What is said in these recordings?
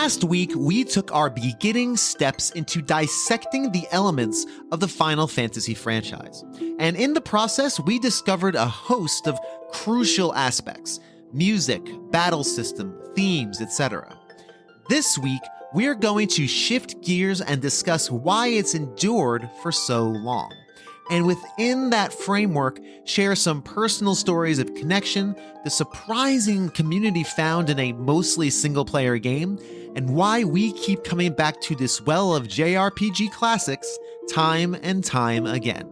Last week, we took our beginning steps into dissecting the elements of the Final Fantasy franchise. And in the process, we discovered a host of crucial aspects: music, battle system, themes, etc. This week, we're going to shift gears and discuss why it's endured for so long. And within that framework, share some personal stories of connection, the surprising community found in a mostly single-player game, and why we keep coming back to this well of JRPG classics time and time again.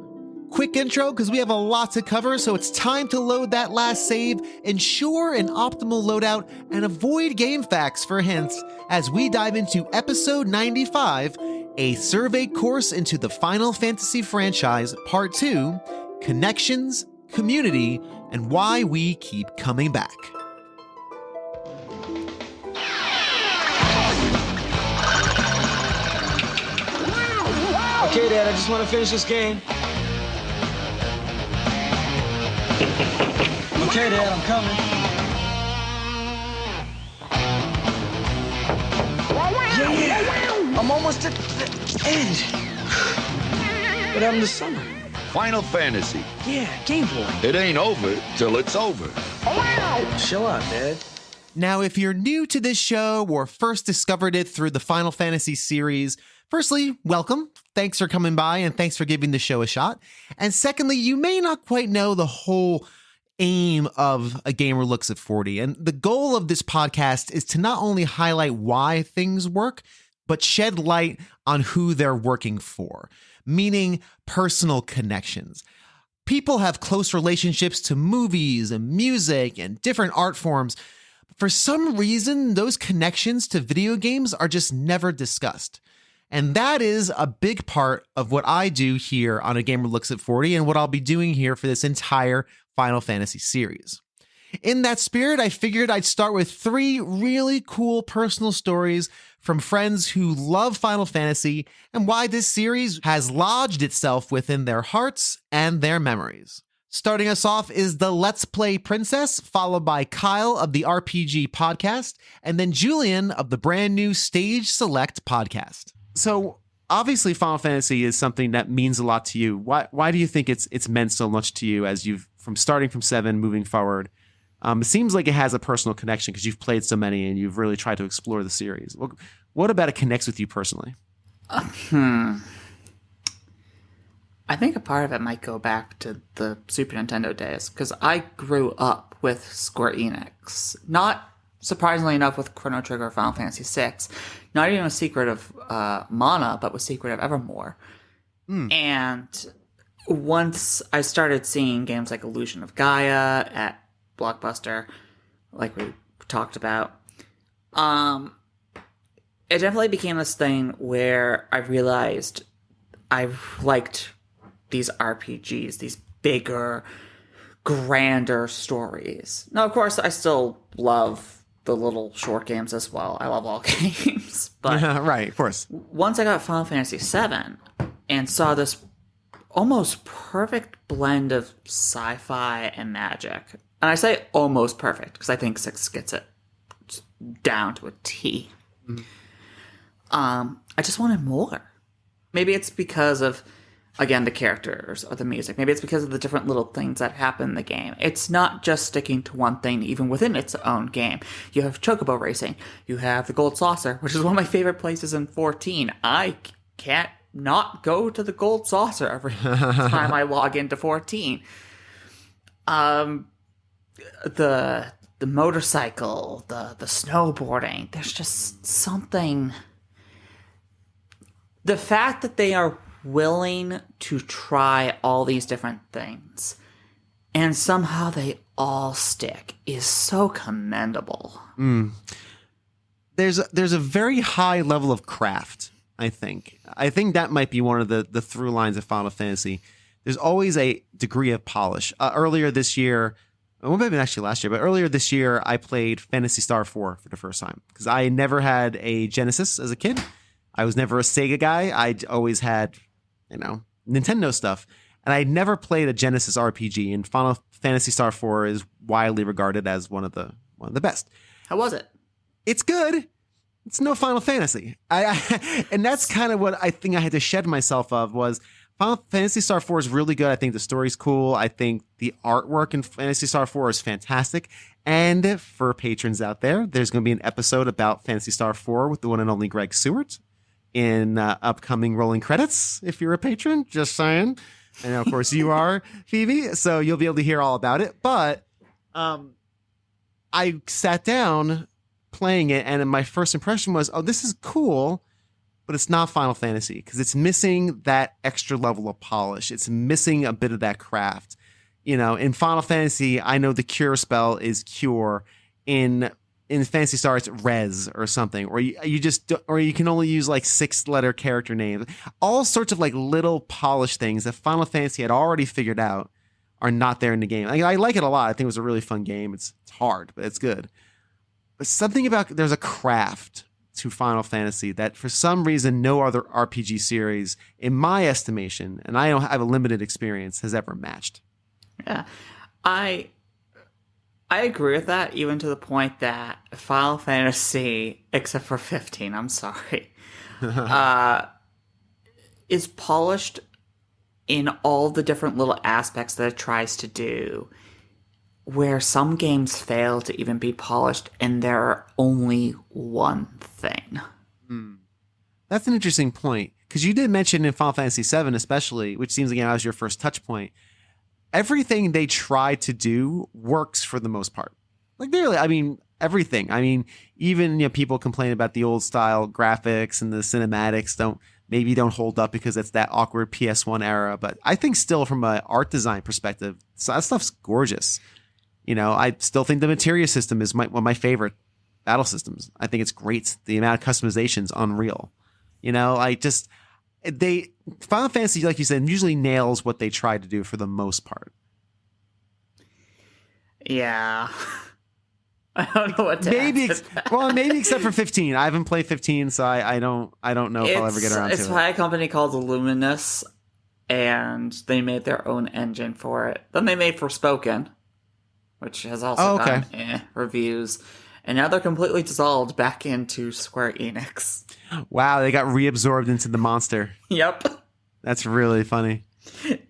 Quick intro, because we have a lot to cover, so it's time to load that last save, ensure an optimal loadout, and avoid game facts for hints as we dive into episode 95, a survey course into the Final Fantasy franchise, Part 2, Connections, Community, and Why We Keep Coming Back. Okay, Dad, I just want to finish this game. Okay, Dad, I'm coming. Yeah, I'm almost at the end. What happened to summer? Final Fantasy. Yeah, Game Boy. It ain't over till it's over. Chill out, Dad. Now, if you're new to this show or first discovered it through the Final Fantasy series, firstly, welcome. Thanks for coming by and thanks for giving the show a shot. And secondly, you may not quite know the whole aim of A Gamer Looks at 40. And the goal of this podcast is to not only highlight why things work, but shed light on who they're working for, meaning personal connections. People have close relationships to movies and music and different art forms. For some reason, those connections to video games are just never discussed. And that is a big part of what I do here on A Gamer Looks at 40 and what I'll be doing here for this entire Final Fantasy series. In that spirit, I figured I'd start with 3 really cool personal stories from friends who love Final Fantasy and why this series has lodged itself within their hearts and their memories. Starting us off is the Let's Play Princess, followed by Kyle of the RPG Podcast, and then Julian of the brand new Stage Select Podcast. So obviously Final Fantasy is something that means a lot to you. Why do you think it's meant so much to you as you've starting from 7 moving forward? It seems like it has a personal connection because you've played so many and you've really tried to explore the series. What about it connects with you personally? I think a part of it might go back to the Super Nintendo days, because I grew up with Square Enix. Not surprisingly enough with Chrono Trigger or Final Fantasy VI. Not even with Secret of Mana, but with Secret of Evermore. And once I started seeing games like Illusion of Gaia at Blockbuster, like we talked about, it definitely became this thing where I realized I liked these RPGs, these bigger, grander stories. Now, of course, I still love the little short games as well. I love all games. But right, of course. Once I got Final Fantasy VII and saw this almost perfect blend of sci-fi and magic, and I say almost perfect because I think 6 gets it down to a T. I just wanted more. Maybe it's because of, again, the characters or the music. Maybe it's because of the different little things that happen in the game. It's not just sticking to one thing, even within its own game. You have Chocobo Racing. You have the Gold Saucer, which is one of my favorite places in 14. I can't not go to the Gold Saucer every time I log into 14. The motorcycle, the snowboarding. There's just something. The fact that they are willing to try all these different things and somehow they all stick is so commendable. There's a very high level of craft, I think. I think that might be one of the through lines of Final Fantasy. There's always a degree of polish. Earlier this year, well, maybe actually last year, but earlier this year, I played Phantasy Star 4 for the first time because I never had a Genesis as a kid. I was never a Sega guy. I always had, Nintendo stuff. And I never played a Genesis RPG, and Final Phantasy Star 4 is widely regarded as one of the best. How was it? It's good. it's no Final Fantasy. And that's kind of what I think I had to shed myself of was Final Fantasy Star 4 is really good. I think the story's cool. I think the artwork in Fantasy Star 4 is fantastic. And for patrons out there, there's going to be an episode about Fantasy Star 4 with the one and only Greg Seward in upcoming rolling credits. If you're a patron, just saying. And of course you are, Phoebe. So you'll be able to hear all about it. But I sat down playing it, and my first impression was, oh, this is cool, but it's not Final Fantasy because it's missing that extra level of polish. It's missing a bit of that craft. You know, in Final Fantasy, I know the cure spell is cure. In Fantasy Star, it's res or something, or you can only use like 6-letter character names. All sorts of like little polish things that Final Fantasy had already figured out are not there in the game. I like it a lot. I think it was a really fun game. It's hard, but it's good. But something about there's a craft to Final Fantasy that for some reason no other RPG series, in my estimation, and I don't have a limited experience, has ever matched. Yeah, I agree with that, even to the point that Final Fantasy, except for 15, I'm sorry, is polished in all the different little aspects that it tries to do, where some games fail to even be polished and they're only one thing. That's an interesting point, because you did mention in Final Fantasy VII especially, which seems again was your first touch point, everything they try to do works for the most part. Like really, I mean, everything. I mean, even people complain about the old style graphics and the cinematics maybe don't hold up because it's that awkward PS1 era. But I think still from an art design perspective, that stuff's gorgeous. I still think the materia system is one of my favorite battle systems. I think it's great. The amount of customization's unreal. Final Fantasy, like you said, usually nails what they try to do for the most part. Yeah. I don't know what to maybe add to that. Maybe except for 15. I haven't played 15, so I don't know if I'll ever get around to it. It's by a company called Illuminations, and they made their own engine for it. Then they made Forspoken, which has also gotten reviews. And now they're completely dissolved back into Square Enix. Wow, they got reabsorbed into the monster. Yep. That's really funny.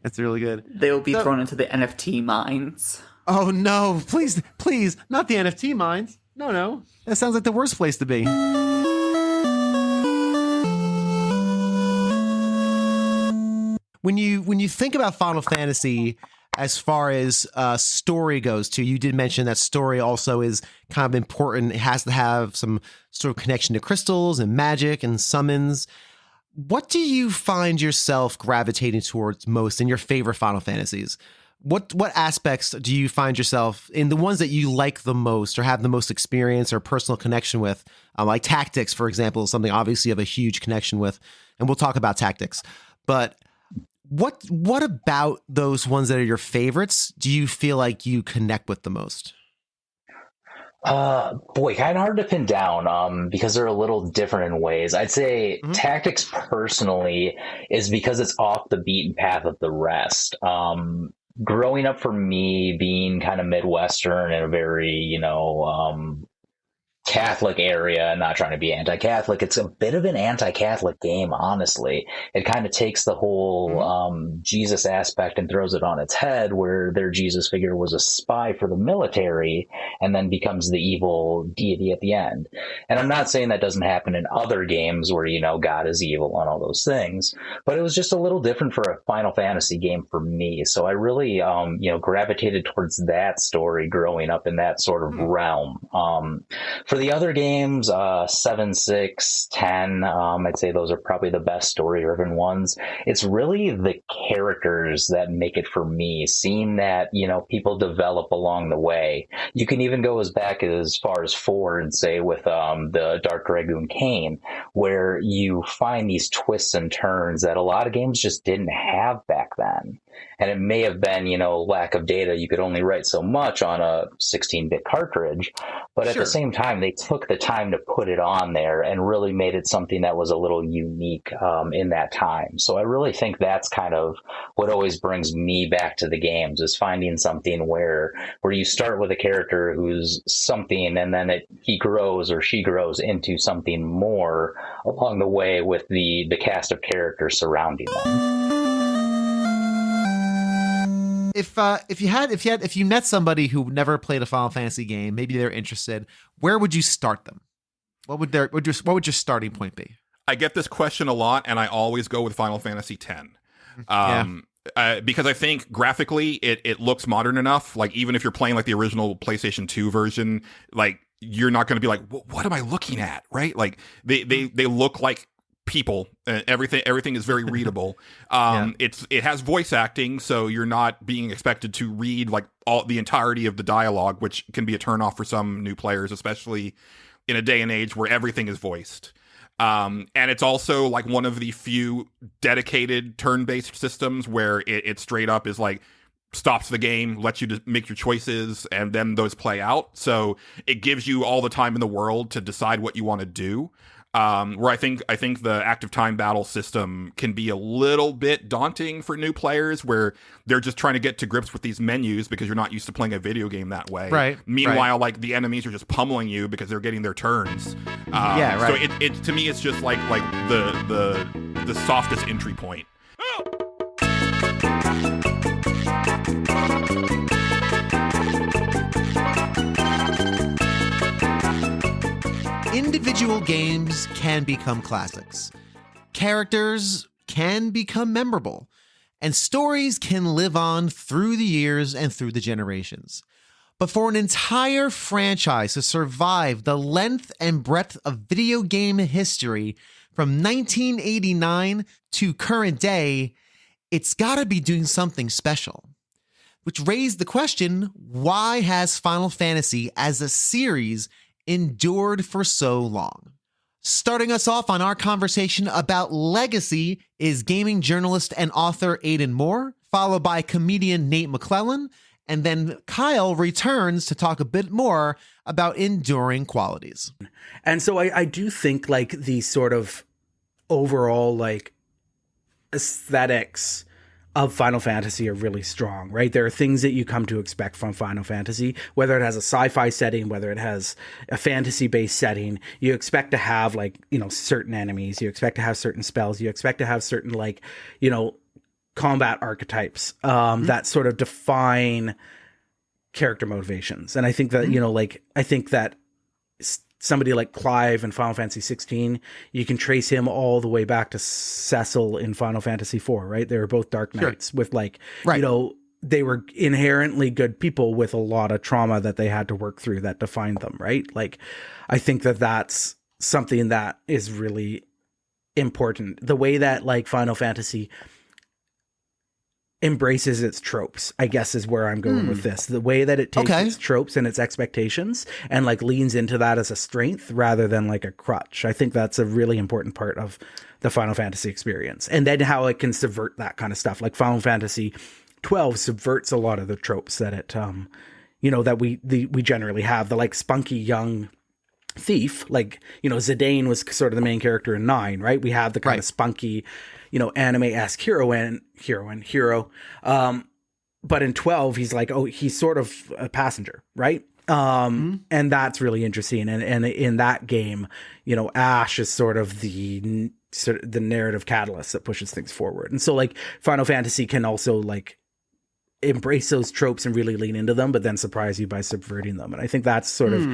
That's really good. They will be thrown into the NFT mines. Oh, no. Please, not the NFT mines. No. That sounds like the worst place to be. When you think about Final Fantasy, as far as story goes too, you did mention that story also is kind of important. It has to have some sort of connection to crystals and magic and summons. What do you find yourself gravitating towards most in your favorite Final Fantasies? What aspects do you find yourself in, the ones that you like the most or have the most experience or personal connection with? Like tactics, for example, is something obviously you have a huge connection with, and we'll talk about tactics. But what about those ones that are your favorites do you feel like you connect with the most? Boy, kind of hard to pin down because they're a little different in ways. I'd say tactics personally is because it's off the beaten path of the rest. Growing up for me, being kind of Midwestern and a very, Catholic area, not trying to be anti-Catholic, it's a bit of an anti-Catholic game, honestly. It kind of takes the whole Jesus aspect and throws it on its head, where their Jesus figure was a spy for the military and then becomes the evil deity at the end. And I'm not saying that doesn't happen in other games where, God is evil and all those things, but it was just a little different for a Final Fantasy game for me. So I really, gravitated towards that story growing up in that sort of realm. For the other games, 7, 6, 10, I'd say those are probably the best story-driven ones. It's really the characters that make it for me, seeing that, people develop along the way. You can even go as far as 4 and say with the Dark Dragoon Kain, where you find these twists and turns that a lot of games just didn't have back then. And it may have been, lack of data. You could only write so much on a 16-bit cartridge. But at the same time, they took the time to put it on there and really made it something that was a little unique in that time. So I really think that's kind of what always brings me back to the games, is finding something where you start with a character who's something, and then he grows or she grows into something more along the way with the cast of characters surrounding them. If you met somebody who never played a Final Fantasy game, maybe they're interested, where would you start them? What would your starting point be? I get this question a lot, and I always go with Final Fantasy X. Because I think graphically it looks modern enough. Like, even if you're playing like the original PlayStation 2 version, like, you're not going to be like, what am I looking at? Right? Like, they look like people. Everything is very readable. It has voice acting, so you're not being expected to read like the entirety of the dialogue, which can be a turnoff for some new players, especially in a day and age where everything is voiced. And it's also like one of the few dedicated turn-based systems where it straight up is like stops the game, lets you just make your choices, and then those play out. So it gives you all the time in the world to decide what you want to do. Where I think the active time battle system can be a little bit daunting for new players, where they're just trying to get to grips with these menus because you're not used to playing a video game that way. Right. Meanwhile, like, the enemies are just pummeling you because they're getting their turns. So it to me, it's just like the softest entry point. Individual games can become classics. Characters can become memorable. And stories can live on through the years and through the generations. But for an entire franchise to survive the length and breadth of video game history from 1989 to current day, it's gotta be doing something special. Which raised the question, why has Final Fantasy as a series endured for so long? Starting us off on our conversation about legacy is gaming journalist and author Aiden Moher, followed by comedian Nate McClellan, and then Kyle returns to talk a bit more about enduring qualities. And so I do think like the sort of overall like aesthetics of Final Fantasy are really strong, right? There are things that you come to expect from Final Fantasy, whether it has a sci-fi setting, whether it has a fantasy-based setting. You expect to have like, certain enemies. You expect to have certain spells. You expect to have certain like, combat archetypes that sort of define character motivations. And I think that, I think that somebody like Clive in Final Fantasy 16, you can trace him all the way back to Cecil in Final Fantasy 4, right? They were both Dark Knights with like, they were inherently good people with a lot of trauma that they had to work through that defined them, right? Like, I think that that's something that is really important. The way that like Final Fantasy embraces its tropes, I guess, is where I'm going with this. The way that it takes its tropes and its expectations and like leans into that as a strength rather than like a crutch. I think that's a really important part of the Final Fantasy experience. And then how it can subvert that kind of stuff. Like Final Fantasy 12 subverts a lot of the tropes that it, that we generally have. The like spunky young thief, like, Zidane was sort of the main character in 9, right? We have the kind of spunky, anime-esque hero. But in 12, he's like, he's sort of a passenger, right? And that's really interesting. And in that game, Ash is sort of the narrative catalyst that pushes things forward. And so like Final Fantasy can also like embrace those tropes and really lean into them, but then surprise you by subverting them. And I think that's sort of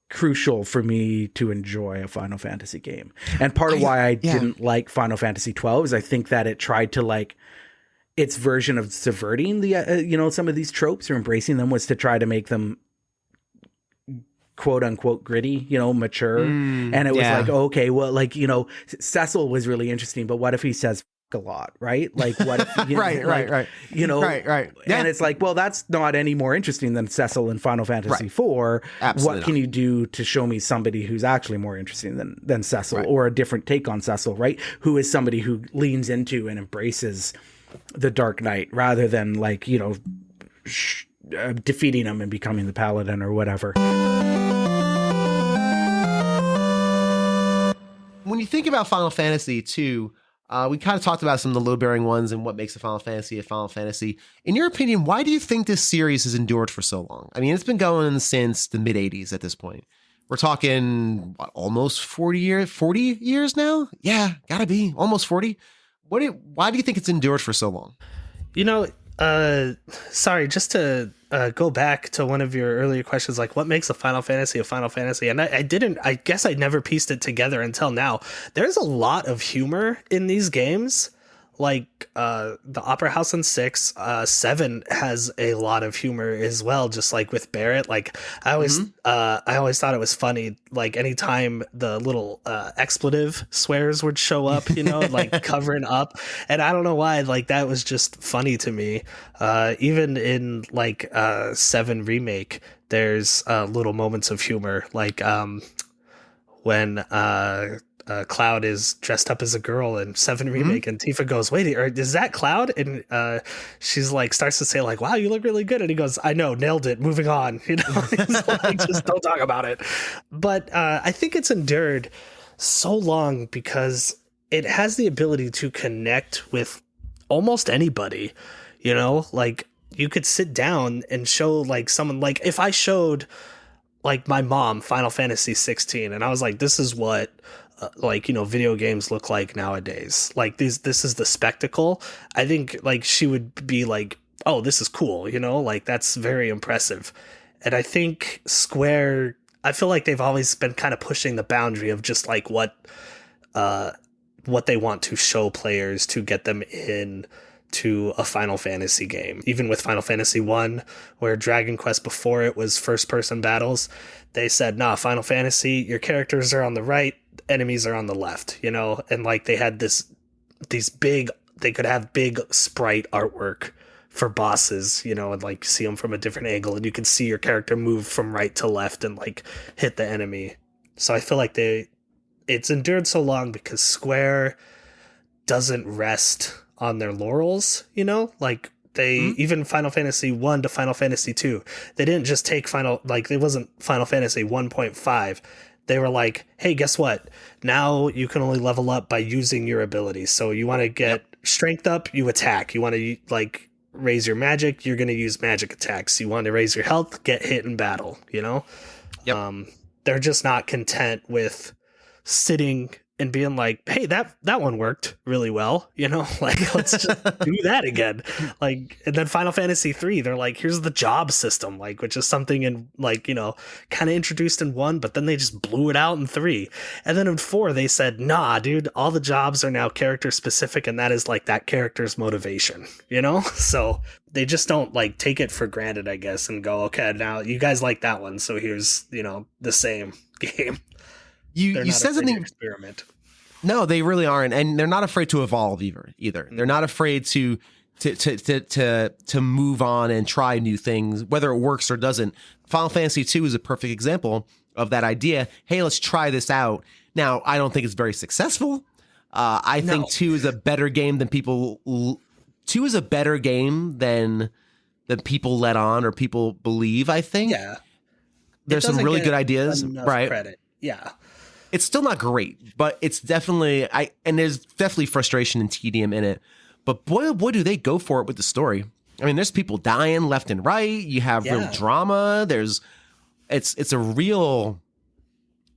crucial for me to enjoy a Final Fantasy game. And part of why I didn't like Final Fantasy 12 is I think that it tried to like its version of subverting the some of these tropes or embracing them was to try to make them quote unquote gritty, mature. And it was like, okay, well, like, Cecil was really interesting, but what if he says a lot, right? Like what if you, right. you know, right. Yeah. And it's like, well, that's not any more interesting than Cecil in Final Fantasy IV. Absolutely What can you do to show me somebody who's actually more interesting than Cecil, or a different take on Cecil, right? Who is somebody who leans into and embraces the Dark Knight rather than like, you know, defeating him and becoming the paladin or whatever. When you think about Final Fantasy II, we kind of talked about some of the load-bearing ones and what makes a Final Fantasy. In your opinion, why do you think this series has endured for so long? I mean, it's been going since the mid-'80s at this point. We're talking, almost 40 years now? Yeah, gotta be. Almost 40. Why do you think it's endured for so long? You know, sorry, just to go back to one of your earlier questions, like what makes a Final Fantasy a Final Fantasy? And I guess I never pieced it together until now. There's a lot of humor in these games. Like the Opera House in 6, 7 has a lot of humor as well, just like with Barrett. Like I always thought it was funny, like anytime the little expletive swears would show up, you know, like covering up. And I don't know why, like that was just funny to me. Even in like 7 remake, there's little moments of humor, like when Cloud is dressed up as a girl in 7 remake, and Tifa goes, "Wait, is that Cloud?" And she's like, starts to say like, "Wow, you look really good." And he goes, "I know, nailed it. Moving on." You know, he's like, just don't talk about it. But I think it's endured so long because it has the ability to connect with almost anybody. You know, like you could sit down and show like someone, like if I showed like my mom Final Fantasy 16, and I was like, "This is what." Like, you know, video games look like nowadays. Like this is the spectacle. I think like she would be like, "Oh, this is cool," you know, like that's very impressive. And I think Square, I feel like they've always been kind of pushing the boundary of just like what they want to show players to get them in to a Final Fantasy game. Even with Final Fantasy 1, where Dragon Quest before it was first person battles, they said, "Nah, Final Fantasy, your characters are on the right, enemies are on the left," you know, and like they had they could have big sprite artwork for bosses, you know, and like see them from a different angle, and you can see your character move from right to left and like hit the enemy. So I feel like it's endured so long because Square doesn't rest on their laurels, you know, like they even Final Fantasy 1 to Final Fantasy 2, they didn't just take it wasn't Final Fantasy 1.5. They were like, "Hey, guess what? Now you can only level up by using your abilities. So you want to get strength up, you attack. You want to like raise your magic, you're going to use magic attacks. You want to raise your health, get hit in battle," you know? They're just not content with sitting and being like, "Hey, that one worked really well," you know, like let's just do that again. Like, and then Final Fantasy 3, they're like, "Here's the job system," like, which is something in like, you know, kind of introduced in 1, but then they just blew it out in 3. And then in 4, they said, "Nah, dude, all the jobs are now character specific, and that is like that character's motivation," you know? So they just don't like take it for granted, I guess, and go, "Okay, now you guys like that one, so here's, you know, the same game." You said something. Experiment. No, they really aren't, and they're not afraid to evolve either. They're not afraid to move on and try new things, whether it works or doesn't. Final Fantasy 2 is a perfect example of that idea. Hey, let's try this out. Now, I don't think it's very successful. I think 2 is a better game than people. 2 is a better game than people let on or people believe. I think. Yeah. There's some really good ideas, right? Credit. Yeah. It's still not great, but it's definitely and there's definitely frustration and tedium in it. But boy, do they go for it with the story. I mean, there's people dying left and right. You have real drama. It's a real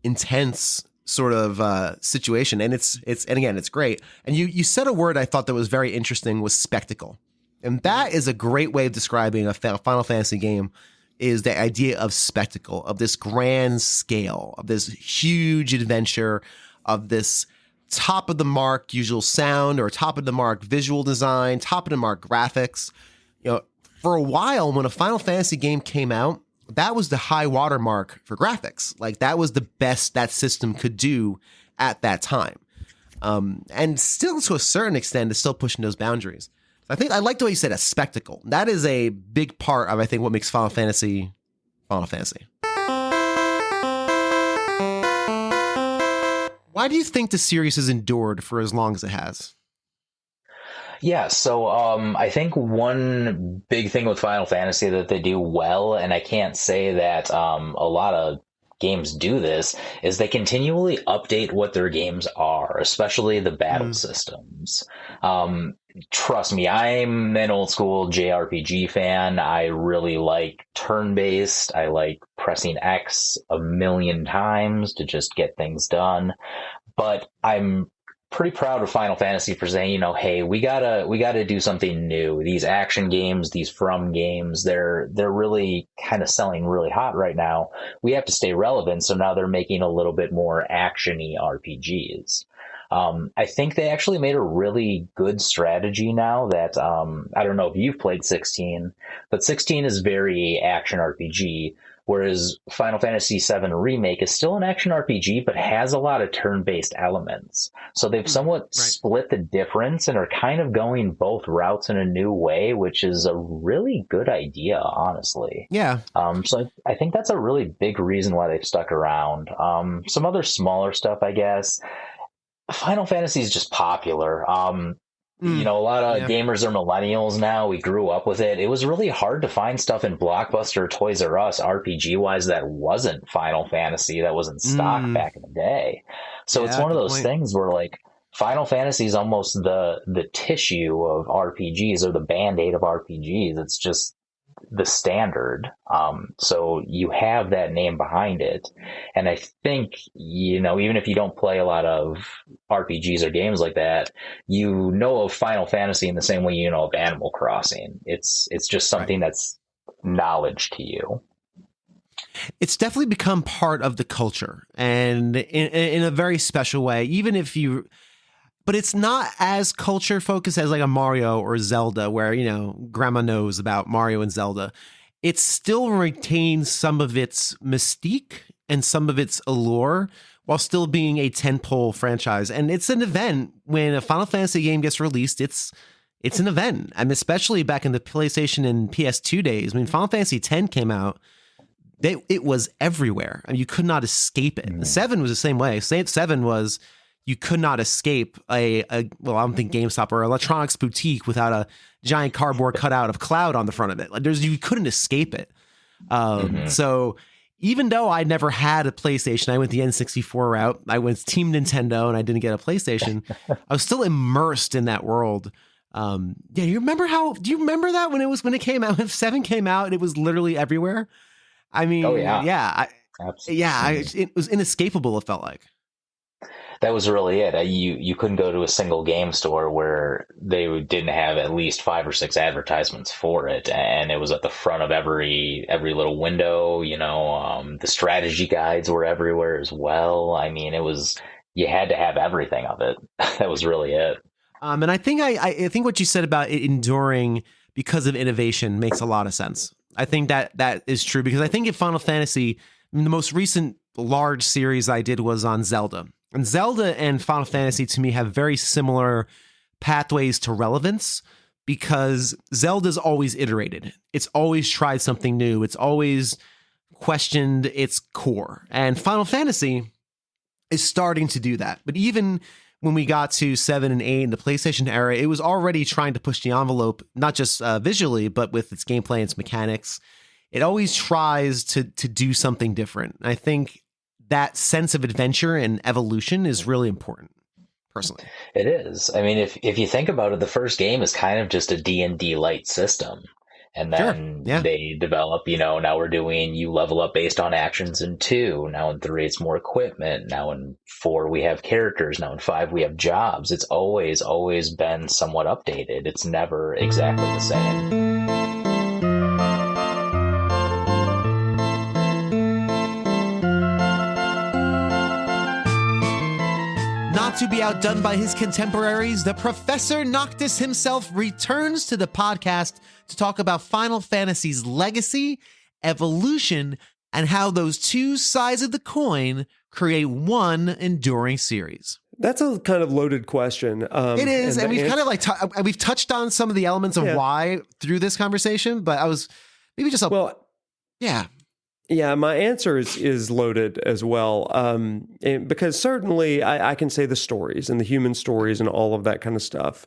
intense sort of situation, and it's great. And you said a word I thought that was very interesting, was spectacle, and that is a great way of describing a Final Fantasy game. Is the idea of spectacle, of this grand scale, of this huge adventure, of this top of the mark visual sound, or top of the mark visual design, top of the mark graphics. You know, for a while when a Final Fantasy game came out, that was the high watermark for graphics. Like that was the best that system could do at that time. And still to a certain extent is still pushing those boundaries. I think I like the way you said a spectacle. That is a big part of, I think, what makes Final Fantasy. Why do you think the series has endured for as long as it has? Yeah, so I think one big thing with Final Fantasy that they do well, and I can't say that a lot of games do this, is they continually update what their games are, especially the battle systems. Trust me, I'm an old school JRPG fan. I really like turn-based. I like pressing X a million times to just get things done. But I'm pretty proud of Final Fantasy for saying, hey, we gotta do something new. These action games, these From games, they're really kind of selling really hot right now. We have to stay relevant, so now they're making a little bit more action-y RPGs. I think they actually made a really good strategy now that, I don't know if you've played 16, but 16 is very action RPG, whereas Final Fantasy VII Remake is still an action RPG, but has a lot of turn-based elements. So they've somewhat split the difference and are kind of going both routes in a new way, which is a really good idea, honestly. Yeah. So I think that's a really big reason why they've stuck around. Some other smaller stuff, I guess. Final Fantasy is just popular. A lot of gamers are millennials now. We grew up with it. It was really hard to find stuff in Blockbuster or Toys R Us RPG-wise that wasn't Final Fantasy, that was in stock back in the day. So it's one of those things where, like, Final Fantasy is almost the tissue of RPGs, or the Band-Aid of RPGs. It's just the standard. So you have that name behind it. And I think, even if you don't play a lot of RPGs or games like that, you know of Final Fantasy in the same way you know of Animal Crossing. It's just something that's knowledge to you. It's definitely become part of the culture, and in a very special way, but it's not as culture focused as like a Mario or Zelda, where, grandma knows about Mario and Zelda. It still retains some of its mystique and some of its allure while still being a tentpole franchise. And it's an event when a Final Fantasy game gets released. It's an event. And especially back in the PlayStation and PS2 days, when Final Fantasy X came out, it was everywhere. I mean, you could not escape it. 7 was the same way. 7 was, you could not escape I don't think GameStop or Electronics Boutique without a giant cardboard cutout of Cloud on the front of it. Like, you couldn't escape it. So even though I never had a PlayStation, I went the N64 route. I went Team Nintendo, and I didn't get a PlayStation. I was still immersed in that world. Do you remember that when it came out? When 7 came out, it was literally everywhere. I mean, it was inescapable. It felt like. That was really it. You couldn't go to a single game store where they didn't have at least 5 or 6 advertisements for it, and it was at the front of every little window. The strategy guides were everywhere as well. I mean, you had to have everything of it. That was really it. And I think I think what you said about it enduring because of innovation makes a lot of sense. I think that is true, because I think in Final Fantasy, the most recent large series I did was on Zelda. And Zelda and Final Fantasy, to me, have very similar pathways to relevance, because Zelda's always iterated. It's always tried something new. It's always questioned its core. And Final Fantasy is starting to do that. But even when we got to 7 and 8 in the PlayStation era, it was already trying to push the envelope, not just visually, but with its gameplay and its mechanics. It always tries to do something different. And I think that sense of adventure and evolution is really important, personally. It is. I mean, if you think about it, the first game is kind of just a D&D light system. And then they develop, now we're doing, you level up based on actions in 2. Now in 3, it's more equipment. Now in 4, we have characters. Now in 5, we have jobs. It's always been somewhat updated. It's never exactly the same. Not to be outdone by his contemporaries, the Professor Noctis himself returns to the podcast to talk about Final Fantasy's legacy, evolution, and how those two sides of the coin create one enduring series. That's a kind of loaded question. It is, and we've kind of like we've touched on some of the elements of why through this conversation, but I was maybe just Yeah, my answer is loaded as well, because certainly I can say the stories and the human stories and all of that kind of stuff.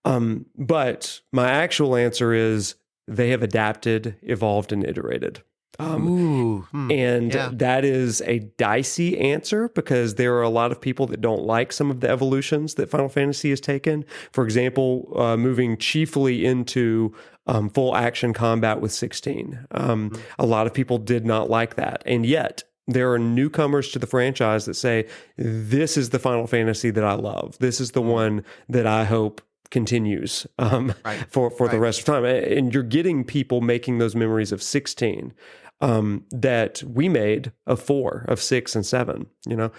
But my actual answer is they have adapted, evolved, and iterated. That is a dicey answer because there are a lot of people that don't like some of the evolutions that Final Fantasy has taken. For example, moving chiefly into full action combat with 16. A lot of people did not like that. And yet, there are newcomers to the franchise that say, this is the Final Fantasy that I love. This is the one that I hope continues for the rest of time. And you're getting people making those memories of 16 that we made of 4, of 6, and 7, you know?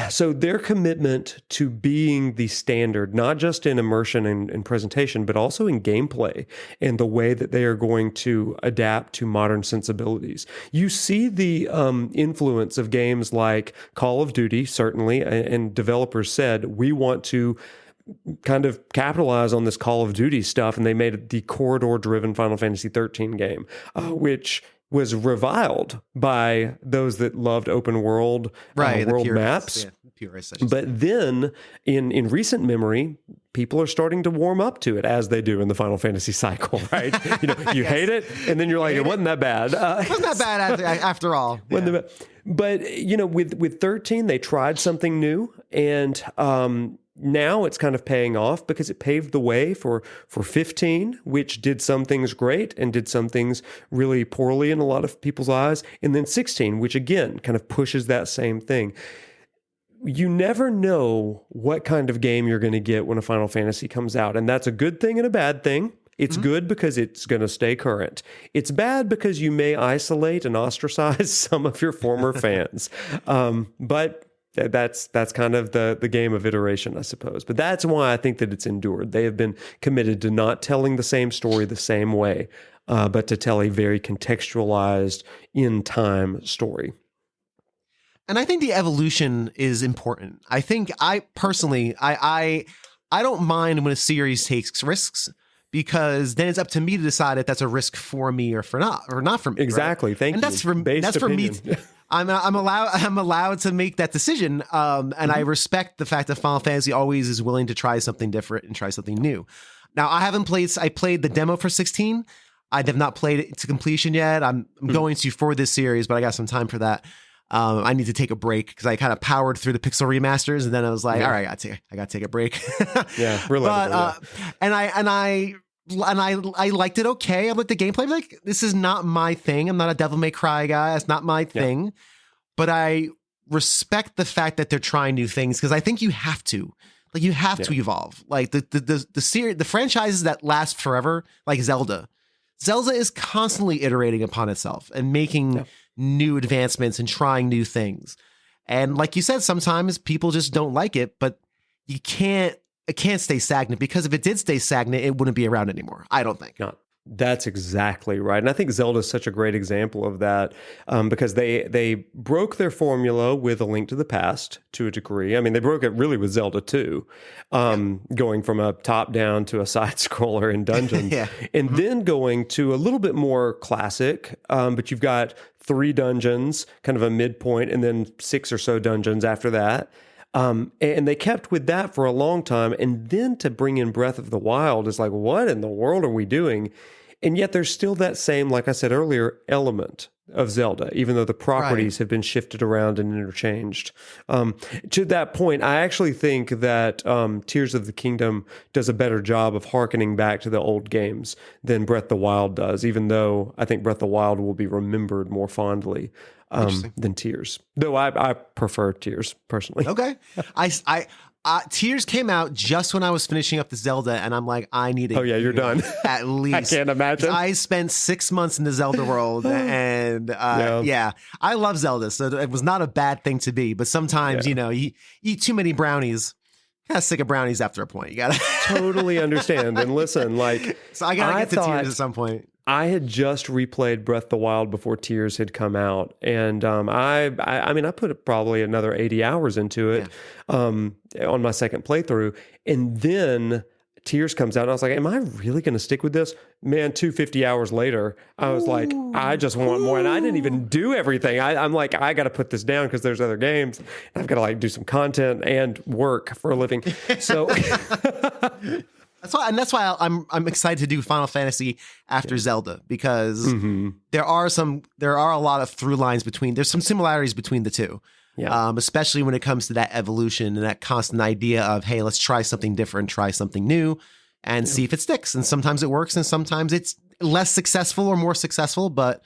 So their commitment to being the standard, not just in immersion and presentation, but also in gameplay and the way that they are going to adapt to modern sensibilities. You see the influence of games like Call of Duty, certainly, and developers said, we want to kind of capitalize on this Call of Duty stuff, and they made the corridor-driven Final Fantasy 13 game, which was reviled by those that loved open world world maps. But then in recent memory, people are starting to warm up to it as they do in the Final Fantasy cycle, right? You know, you hate it, and then you're like, it wasn't that bad. It wasn't that bad after all. But, you know, with 13, they tried something new, and now it's kind of paying off because it paved the way for 15, which did some things great and did some things really poorly in a lot of people's eyes. And then 16, which again kind of pushes that same thing. You never know what kind of game you're going to get when a Final Fantasy comes out. And that's a good thing and a bad thing. It's good because it's going to stay current. It's bad because you may isolate and ostracize some of your former fans. But that's kind of the game of iteration, I suppose. But that's why I think that it's endured. They have been committed to not telling the same story the same way, but to tell a very contextualized, in-time story. And I think the evolution is important. I think I personally, I don't mind when a series takes risks, because then it's up to me to decide if that's a risk for me or not for me. Exactly. Right? Thank you. And that's for me. I'm allowed to make that decision. And I respect the fact that Final Fantasy always is willing to try something different and try something new. Now, I played the demo for 16. I have not played it to completion yet. I'm going to for this series, but I got some time for that. I need to take a break because I kind of powered through the pixel remasters, and then I was like, all right, I got to take a break. Yeah, relatable. And I liked it okay. I liked the gameplay. I'm like, this is not my thing. I'm not a Devil May Cry guy. It's not my thing. But I respect the fact that they're trying new things because I think you have to. Like, you have to evolve. Like the franchises that last forever, like Zelda. Zelda is constantly iterating upon itself and making new advancements and trying new things. And like you said, sometimes people just don't like it, but it can't stay stagnant, because if it did stay stagnant, it wouldn't be around anymore. I don't think. No, that's exactly right. And I think Zelda is such a great example of that, because they broke their formula with A Link to the Past to a degree. I mean, they broke it really with Zelda 2, going from a top-down to a side-scroller in dungeons. And then going to a little bit more classic, but you've got 3 dungeons, kind of a midpoint, and then 6 or so dungeons after that. And they kept with that for a long time. And then to bring in Breath of the Wild is like, what in the world are we doing? And yet there's still that same, like I said earlier, element of Zelda, even though the properties have been shifted around and interchanged. To that point, I actually think that Tears of the Kingdom does a better job of hearkening back to the old games than Breath of the Wild does, even though I think Breath of the Wild will be remembered more fondly than Tears. Though I prefer Tears, personally. Okay. Tears came out just when I was finishing up the Zelda, and I'm like, I need a you're done. At least. I can't imagine. I spent 6 months in the Zelda world, and I love Zelda, so it was not a bad thing to be. But sometimes, you eat too many brownies. Kind of sick of brownies after a point. You gotta totally understand. And listen, like, so I gotta get to Tears at some point. I had just replayed Breath of the Wild before Tears had come out, and I mean, I put probably another 80 hours into it on my second playthrough, and then Tears comes out, and I was like, am I really going to stick with this? Man, 250 hours later, I was like, I just want more, and I didn't even do everything. I'm like, I got to put this down because there's other games. I've got to like do some content and work for a living. So that's why I'm excited to do Final Fantasy after Zelda, because there are a lot of through lines there's some similarities between the two. Yeah. Especially when it comes to that evolution and that constant idea of, hey, let's try something different, try something new, and see if it sticks. And sometimes it works, and sometimes it's less successful or more successful. But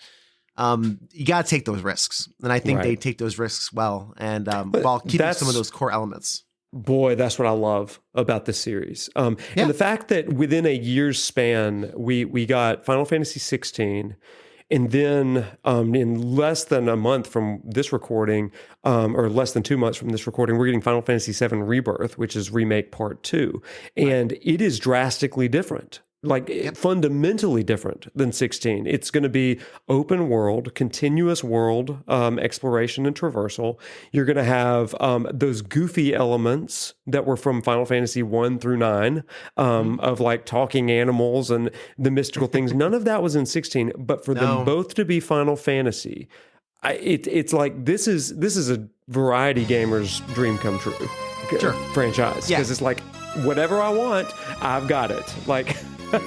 you got to take those risks, and I think they take those risks well, and while keeping some of those core elements. Boy, that's what I love about this series. And the fact that within a year's span, we got Final Fantasy 16. And then in less than a month from this recording, or less than 2 months from this recording, we're getting Final Fantasy VII Rebirth, which is Remake Part 2. And it is drastically different, like fundamentally different than 16. It's going to be open world, continuous world exploration and traversal. You're going to have those goofy elements that were from Final Fantasy 1 through 9 of like talking animals and the mystical things. None of that was in 16, but for them both to be Final Fantasy, it's like this is a variety gamer's dream come true franchise, because it's like whatever I want, I've got it. Like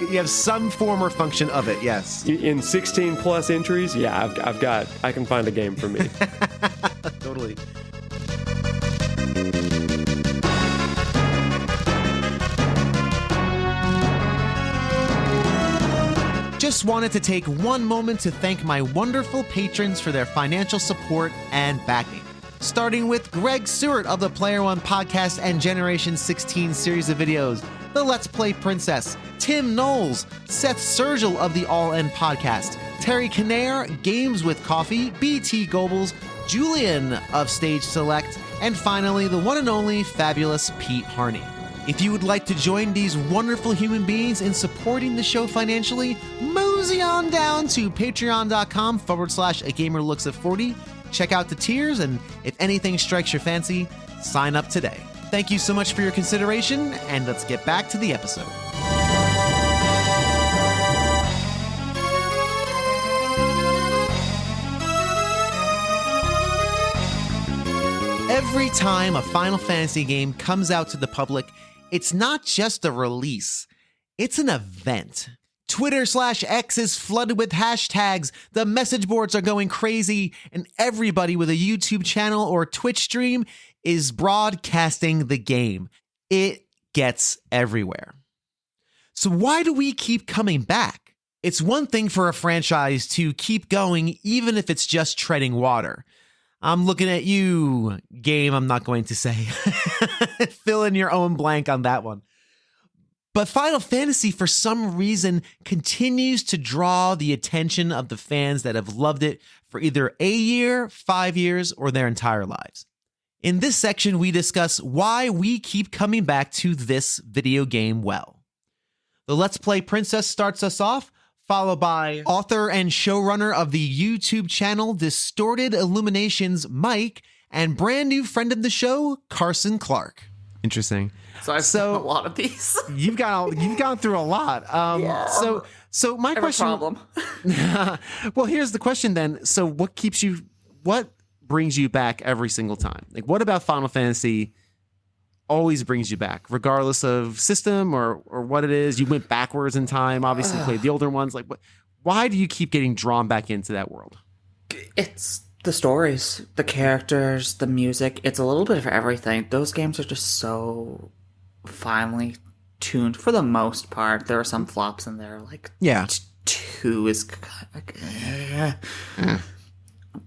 you have some form or function of it, yes. In 16 plus entries, I can find a game for me. Totally. Just wanted to take one moment to thank my wonderful patrons for their financial support and backing. Starting with Greg Seward of the Player One podcast and Generation 16 series of videos, the Let's Play Princess, Tim Knowles, Seth Sergel of the All In podcast, Terry Kinnair, Games with Coffee, BT Goebbels, Julian of Stage Select, and finally the one and only fabulous Pete Harney. If you would like to join these wonderful human beings in supporting the show financially, mosey on down to patreon.com/agamerlooks40. Check out the tiers, and if anything strikes your fancy, sign up today. Thank you so much for your consideration, and let's get back to the episode. Every time a Final Fantasy game comes out to the public, it's not just a release, it's an event. Twitter/X is flooded with hashtags, the message boards are going crazy, and everybody with a YouTube channel or Twitch stream is broadcasting the game. It gets everywhere. So why do we keep coming back? It's one thing for a franchise to keep going, even if it's just treading water. I'm looking at you, game, I'm not going to say. Fill in your own blank on that one. But Final Fantasy, for some reason, continues to draw the attention of the fans that have loved it for either a year, 5 years, or their entire lives. In this section, we discuss why we keep coming back to this video game well. The Let's Play Princess starts us off, followed by author and showrunner of the YouTube channel Distorted Illuminations, Mike, and brand new friend of the show, Carson Clark. Interesting. So I've done a lot of these. You've gone through a lot. So my question. Problem. Well, here's the question then. So what brings you back every single time? Like, what about Final Fantasy always brings you back, regardless of system or what it is? You went backwards in time, obviously played the older ones. Like, why do you keep getting drawn back into that world? It's the stories, the characters, the music. It's a little bit of everything. Those games are just so finely tuned for the most part. There are some flops in there, like 2 is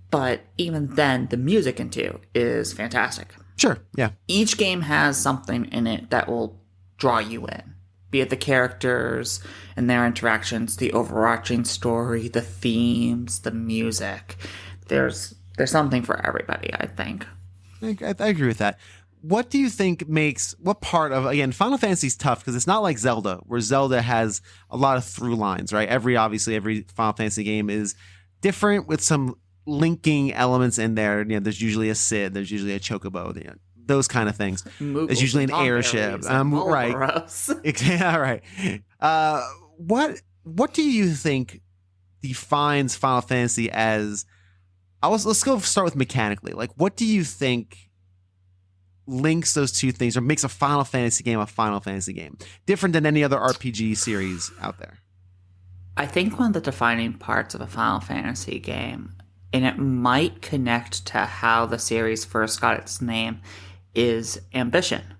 but even then, the music in 2 is fantastic. Sure, yeah. Each game has something in it that will draw you in, be it the characters and their interactions, the overarching story, the themes, the music. There's something for everybody, I think. I agree with that. what do you think makes, what part of, again, Final Fantasy's tough because it's not like Zelda, where Zelda has a lot of through lines, right? Obviously every Final Fantasy game is different with some linking elements in there. There's usually a Cid, there's usually a Chocobo, those kind of things. There's usually an airship. Right. Yeah, right. What do you think defines Final Fantasy as, let's go start with mechanically. Like, what do you think links those two things or makes a Final Fantasy game different than any other RPG series out there? I think one of the defining parts of a Final Fantasy game, and it might connect to how the series first got its name, is ambition.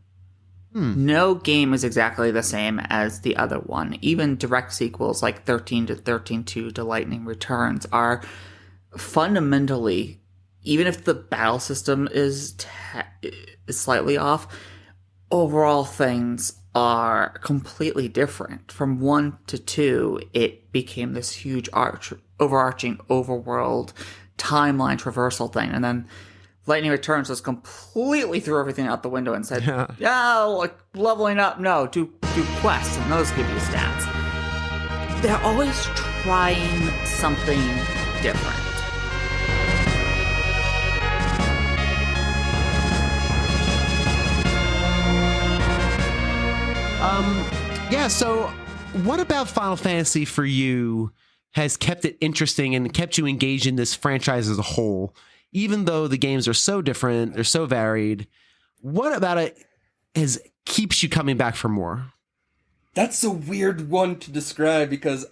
No game is exactly the same as the other one. Even direct sequels like 13 to 13-2 to Lightning Returns are fundamentally, even if the battle system is slightly off, overall things are completely different. From 1 to 2, it became this huge overarching overworld timeline traversal thing, and then Lightning Returns was completely threw everything out the window and said, like leveling up, no, do quests, and those give you stats. They're always trying something different. So what about Final Fantasy for you has kept it interesting and kept you engaged in this franchise as a whole? Even though the games are so different, they're so varied, what about it keeps you coming back for more? That's a weird one to describe because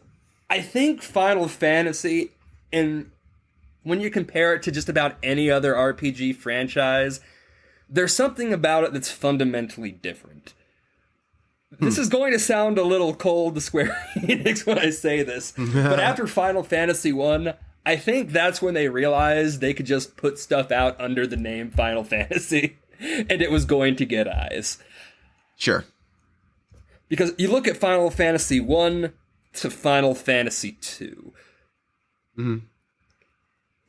I think Final Fantasy, and when you compare it to just about any other RPG franchise, there's something about it that's fundamentally different. This is going to sound a little cold to Square Enix when I say this, but after Final Fantasy 1, I think that's when they realized they could just put stuff out under the name Final Fantasy, and it was going to get eyes. Sure. Because you look at Final Fantasy 1 to Final Fantasy 2. Mm-hmm.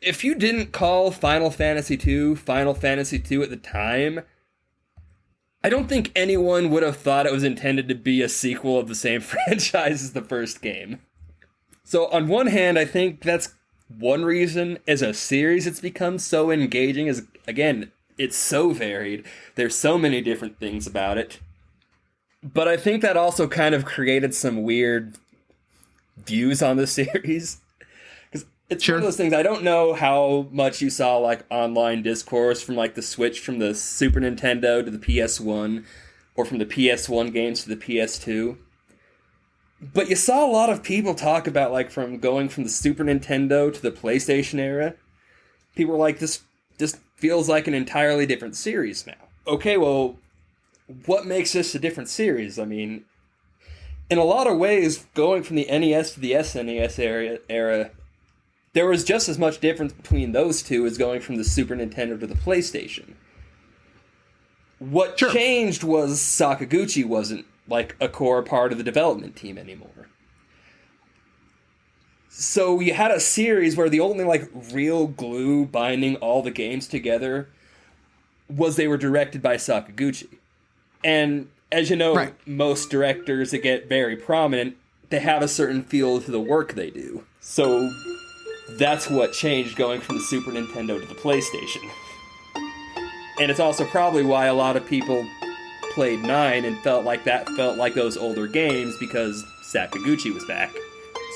If you didn't call Final Fantasy 2 Final Fantasy 2 at the time, I don't think anyone would have thought it was intended to be a sequel of the same franchise as the first game. So on one hand, I think that's one reason as a series it's become so engaging is, again, it's so varied. There's so many different things about it. But I think that also kind of created some weird views on the series. Because it's one of those things, I don't know how much you saw like online discourse from like the switch from the Super Nintendo to the PS1, or from the PS1 games to the PS2. But you saw a lot of people talk about like from going from the Super Nintendo to the PlayStation era. People were like, this feels like an entirely different series now. Okay, well, what makes this a different series? I mean, in a lot of ways, going from the NES to the SNES era, there was just as much difference between those two as going from the Super Nintendo to the PlayStation. What changed was Sakaguchi wasn't like a core part of the development team anymore. So you had a series where the only like real glue binding all the games together was they were directed by Sakaguchi. And as you know, most directors that get very prominent, they have a certain feel to the work they do. So that's what changed going from the Super Nintendo to the PlayStation. And it's also probably why a lot of people played 9 and felt like those older games because Sakaguchi was back.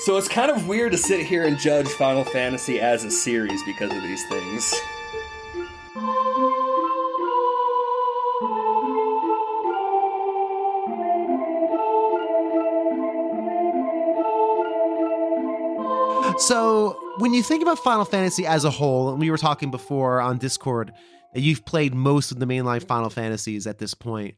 So it's kind of weird to sit here and judge Final Fantasy as a series because of these things. So when you think about Final Fantasy as a whole, and we were talking before on Discord that you've played most of the mainline Final Fantasies at this point,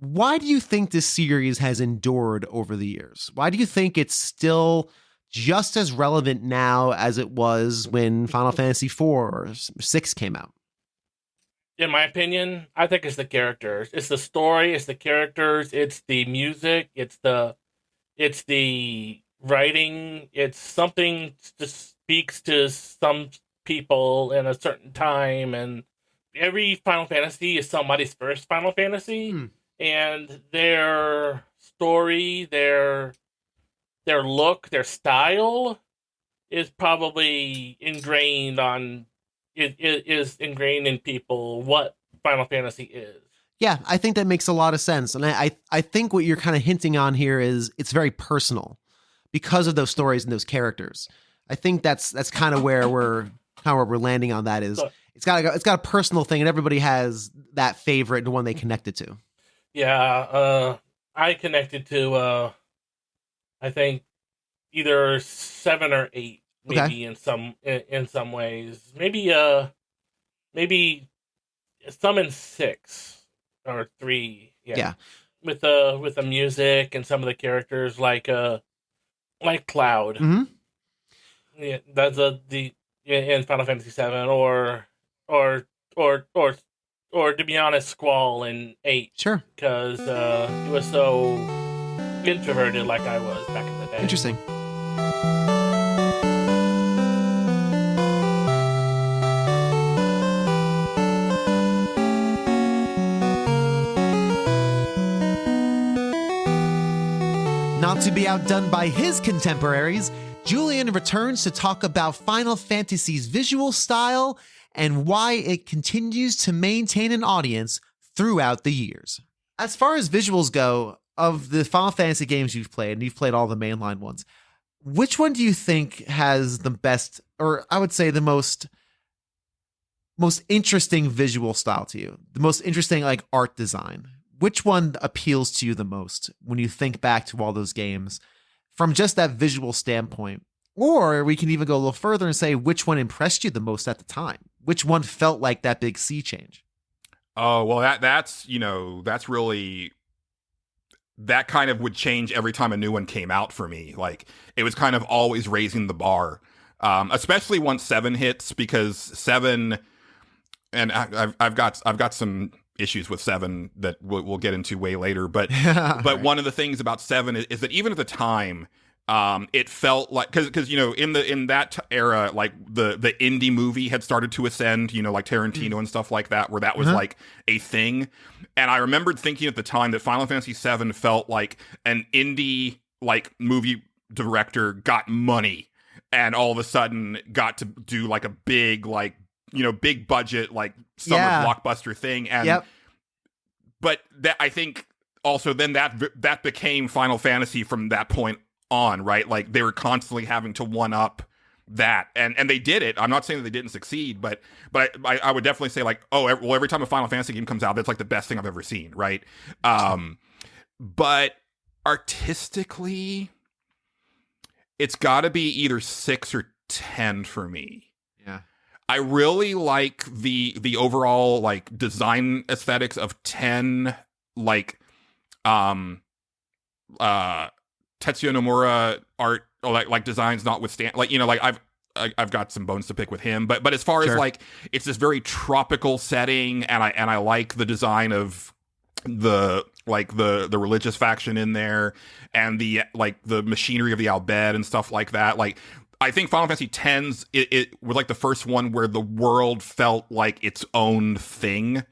why do you think this series has endured over the years? Why do you think it's still just as relevant now as it was when Final Fantasy 4 or 6 came out? In my opinion, I think it's the characters. It's the story, it's the characters, it's the music, it's the writing, it's something that speaks to some people in a certain time, and every Final Fantasy is somebody's first Final Fantasy, and their story, their look, their style is probably ingrained in people what Final Fantasy is. Yeah, I think that makes a lot of sense. And I think what you're kind of hinting on here is it's very personal because of those stories and those characters. I think that's kind of where we're landing on that is it's got a personal thing, and everybody has that favorite and the one they connected to. Yeah, I connected to I think either 7 or 8, maybe in some ways. Maybe some in 6 or 3. Yeah. With the music and some of the characters like Cloud. Mm-hmm. Yeah, that's in Final Fantasy 7 or to be honest, Squall in 8. Sure. Because it was so introverted like I was back in the day. Interesting. Not to be outdone by his contemporaries, Julian returns to talk about Final Fantasy's visual style and why it continues to maintain an audience throughout the years. As far as visuals go, of the Final Fantasy games you've played, and you've played all the mainline ones, which one do you think has the best, or I would say the most interesting visual style to you? The most interesting like art design? Which one appeals to you the most when you think back to all those games from just that visual standpoint? Or we can even go a little further and say which one impressed you the most at the time? Which one felt like that big sea change? Oh, well, that's really, that kind of would change every time a new one came out for me. Like, it was kind of always raising the bar, especially once 7 hits, because 7, and I've got some issues with 7 that we'll get into way later. But but one of the things about 7 is that even at the time, it felt like, because in that era, like the indie movie had started to ascend, like Tarantino and stuff like that, where that was like a thing. And I remembered thinking at the time that Final Fantasy 7 felt like an indie like movie director got money and all of a sudden got to do like a big like big budget, like summer blockbuster thing. And, but that, I think also then that became Final Fantasy from that point on, right? Like they were constantly having to one up that, and they did it. I'm not saying that they didn't succeed, but I would definitely say like, every time a Final Fantasy game comes out, that's like the best thing I've ever seen. Right. But artistically, it's gotta be either 6 or 10 for me. Yeah. I really like the overall like design aesthetics of 10, like Tetsuya Nomura art, or like designs notwithstanding, like like I've got some bones to pick with him, but as far as like it's this very tropical setting, and I like the design of the religious faction in there, and the machinery of the Albed and stuff like that. Like, I think Final Fantasy X's it was like the first one where the world felt like its own thing.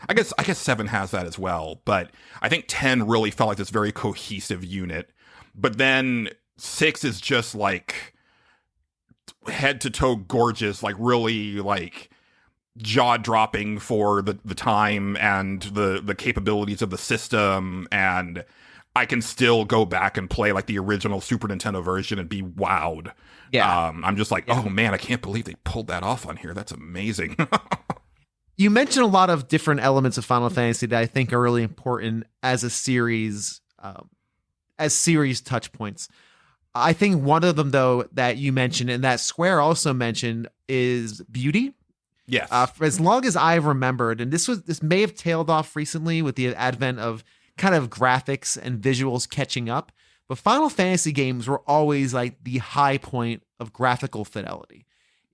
I guess 7 has that as well, but I think 10 really felt like this very cohesive unit. But then 6 is just like head to toe gorgeous, like really like jaw dropping for the time and the capabilities of the system. And I can still go back and play like the original Super Nintendo version and be wowed. Yeah. I'm just like, oh man, I can't believe they pulled that off on here. That's amazing. You mentioned a lot of different elements of Final Fantasy that I think are really important as a series, as series touch points. I think one of them, though, that you mentioned and that Square also mentioned is beauty. Yes. For as long as I've remembered, and this may have tailed off recently with the advent of kind of graphics and visuals catching up, but Final Fantasy games were always like the high point of graphical fidelity.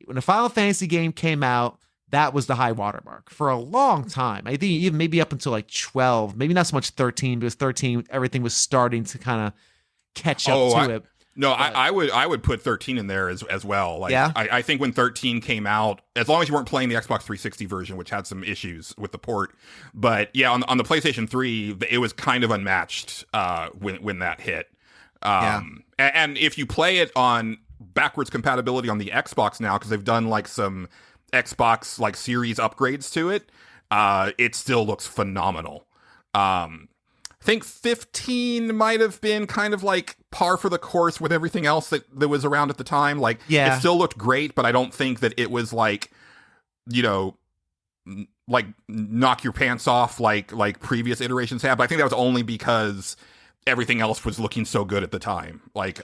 When a Final Fantasy game came out, that was the high watermark for a long time. I think even maybe up until like 12, maybe not so much 13, because 13, everything was starting to kind of catch up to it. No, I would put 13 in there as well. Like, yeah. I think when 13 came out, as long as you weren't playing the Xbox 360 version, which had some issues with the port, but yeah, on the PlayStation 3, it was kind of unmatched when that hit. And if you play it on backwards compatibility on the Xbox now, because they've done like some Xbox like series upgrades to it, it still looks phenomenal. I think 15 might have been kind of like par for the course with everything else that was around at the time. Like, it still looked great, but I don't think that it was like, you know, like knock your pants off like previous iterations have. But I think that was only because everything else was looking so good at the time. Like,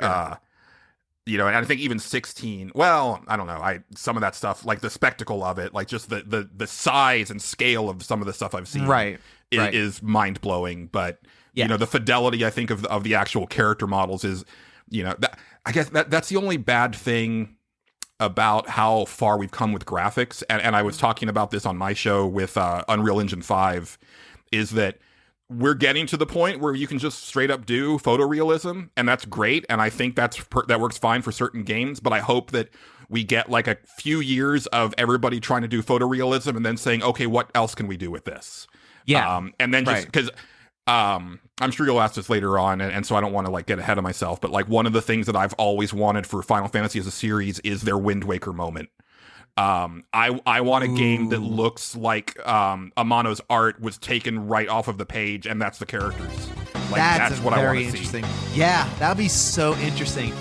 you know, and I think even 16, well, I don't know. Some of that stuff, like the spectacle of it, like just the size and scale of some of the stuff I've seen. Is mind blowing, but you know, the fidelity I think of the actual character models is, you know, I guess that's the only bad thing about how far we've come with graphics. And I was talking about this on my show with Unreal Engine 5, is that we're getting to the point where you can just straight up do photorealism, and that's great. And I think that works fine for certain games, but I hope that we get like a few years of everybody trying to do photorealism and then saying, okay, what else can we do with this? And then just because I'm sure you'll ask this later on, and so I don't want to like get ahead of myself, but like one of the things that I've always wanted for Final Fantasy as a series is their Wind Waker moment. I want a game that looks like Amano's art was taken right off of the page, and that's the characters. Like, that's what I want to see. Yeah, that would be so interesting.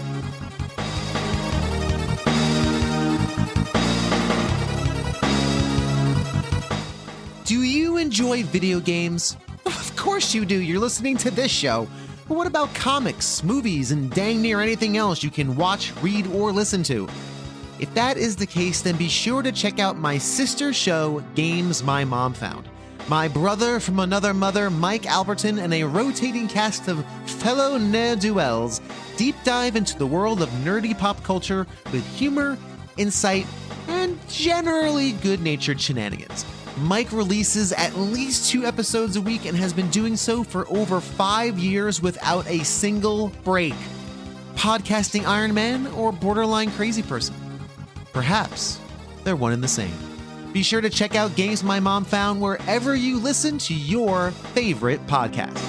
Do you enjoy video games? Of course you do. You're listening to this show. But what about comics, movies, and dang near anything else you can watch, read, or listen to? If that is the case, then be sure to check out my sister show, Games My Mom Found. My brother from another mother, Mike Alberton, and a rotating cast of fellow ne'er-do-wells deep dive into the world of nerdy pop culture with humor, insight, and generally good-natured shenanigans. Mike releases at least 2 episodes a week and has been doing so for over 5 years without a single break. Podcasting Iron Man or borderline crazy person? Perhaps they're one and the same. Be sure to check out Games My Mom Found wherever you listen to your favorite podcast.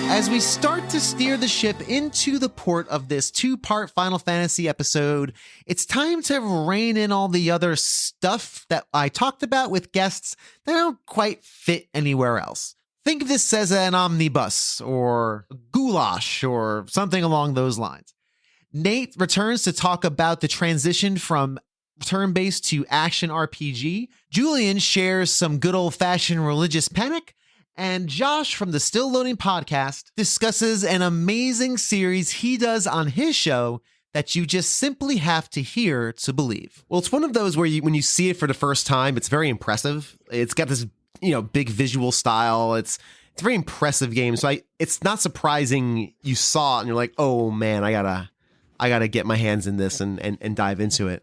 As we start to steer the ship into the port of this 2-part Final Fantasy episode, it's time to rein in all the other stuff that I talked about with guests that don't quite fit anywhere else. Think of this as an omnibus or goulash or something along those lines. Nate returns to talk about the transition from turn-based to action RPG. Julian shares some good old-fashioned religious panic. And Josh from the Still Loading podcast discusses an amazing series he does on his show that you just simply have to hear to believe. Well, it's one of those where when you see it for the first time, it's very impressive. It's got this, big visual style. It's a very impressive game. So it's not surprising you saw it and you're like, oh man, I gotta get my hands in this and dive into it.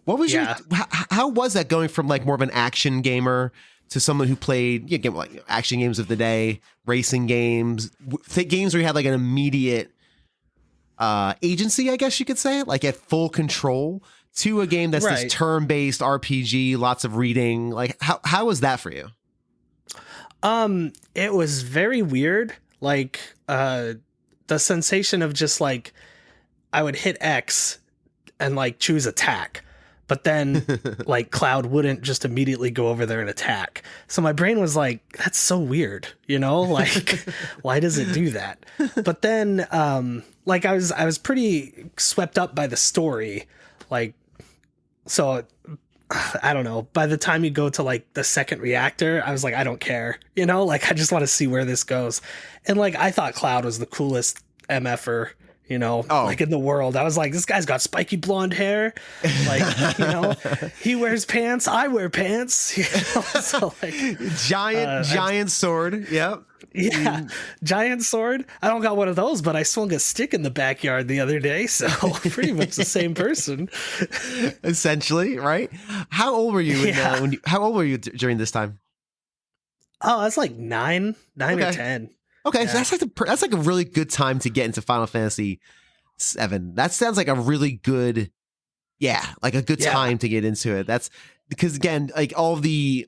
What was how was that going from like more of an action gamer to someone who played like action games of the day, racing games, games where you had like an immediate agency, I guess you could say, like at full control, to a game that's this turn-based RPG, lots of reading. Like how was that for you? It was very weird. Like the sensation of just like I would hit X and like choose attack. But then, like, Cloud wouldn't just immediately go over there and attack. So my brain was like, that's so weird, Like, why does it do that? But then, like, I was pretty swept up by the story. Like, so, I don't know. By the time you go to, like, the second reactor, I was like, I don't care. Like, I just want to see where this goes. And, like, I thought Cloud was the coolest MFer. Like in the world. I was like, this guy's got spiky blonde hair. Like, he wears pants. I wear pants. So like giant sword. Yep. Yeah. Giant sword. I don't got one of those, but I swung a stick in the backyard the other day. So pretty much the same person. Essentially, right? How old were you? How old were you during this time? Oh, that's like 9 Okay. or 10. Okay, Yeah. so that's like a really good time to get into Final Fantasy 7. That sounds like a really good, like a good time to get into it. That's because again, like all the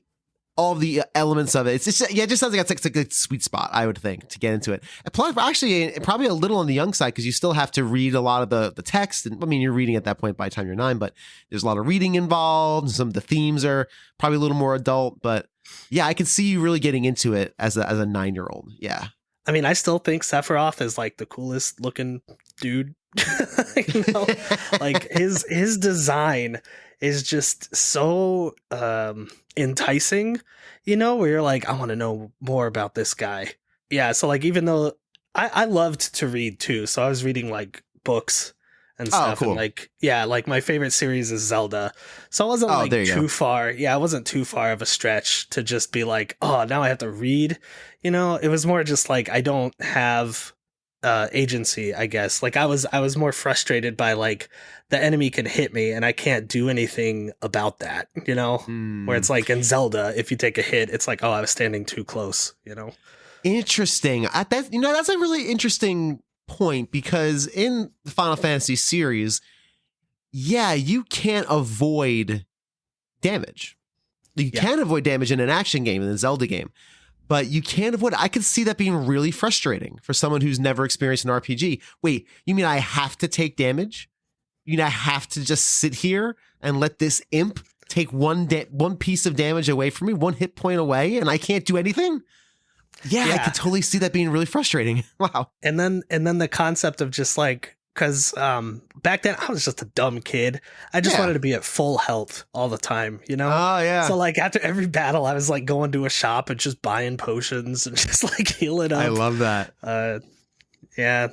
elements of it, it's just it just sounds like it's a good sweet spot, I would think, to get into it. And plus, actually, probably a little on the young side because you still have to read a lot of the text. And I mean, you're reading at that point by the time you're 9, but there's a lot of reading involved. And some of the themes are probably a little more adult, but yeah, I can see you really getting into it as a 9-year-old. Yeah. I mean, I still think Sephiroth is like the coolest looking dude. You know? Like his design is just so enticing, you know, where you're like, I want to know more about this guy. Yeah, so like even though I loved to read too, so I was reading like books and stuff. Cool. And like my favorite series is Zelda. So I wasn't like too far. Yeah, it wasn't too far of a stretch to just be like, oh, now I have to read. You know, it was more just like I don't have agency, I guess. Like I was more frustrated by like the enemy can hit me and I can't do anything about that, you know? Where it's like in Zelda, if you take a hit, it's like, oh, I was standing too close, you know? Interesting. That's a really interesting point because in the Final Fantasy series, you can't avoid damage. You can avoid damage in an action game, in a Zelda game, but you can't avoid it. I could see that being really frustrating for someone who's never experienced an RPG. Wait, you mean I have to take damage? You mean I have to just sit here and let this imp take one piece of damage away from me, 1 hit point away, and I can't do anything? Yeah, I could totally see that being really frustrating. Wow. And then the concept of just like, because back then I was just a dumb kid. I just wanted to be at full health all the time, you know? Oh, yeah. So like after every battle, I was like going to a shop and just buying potions and just like healing up. I love that. Yeah.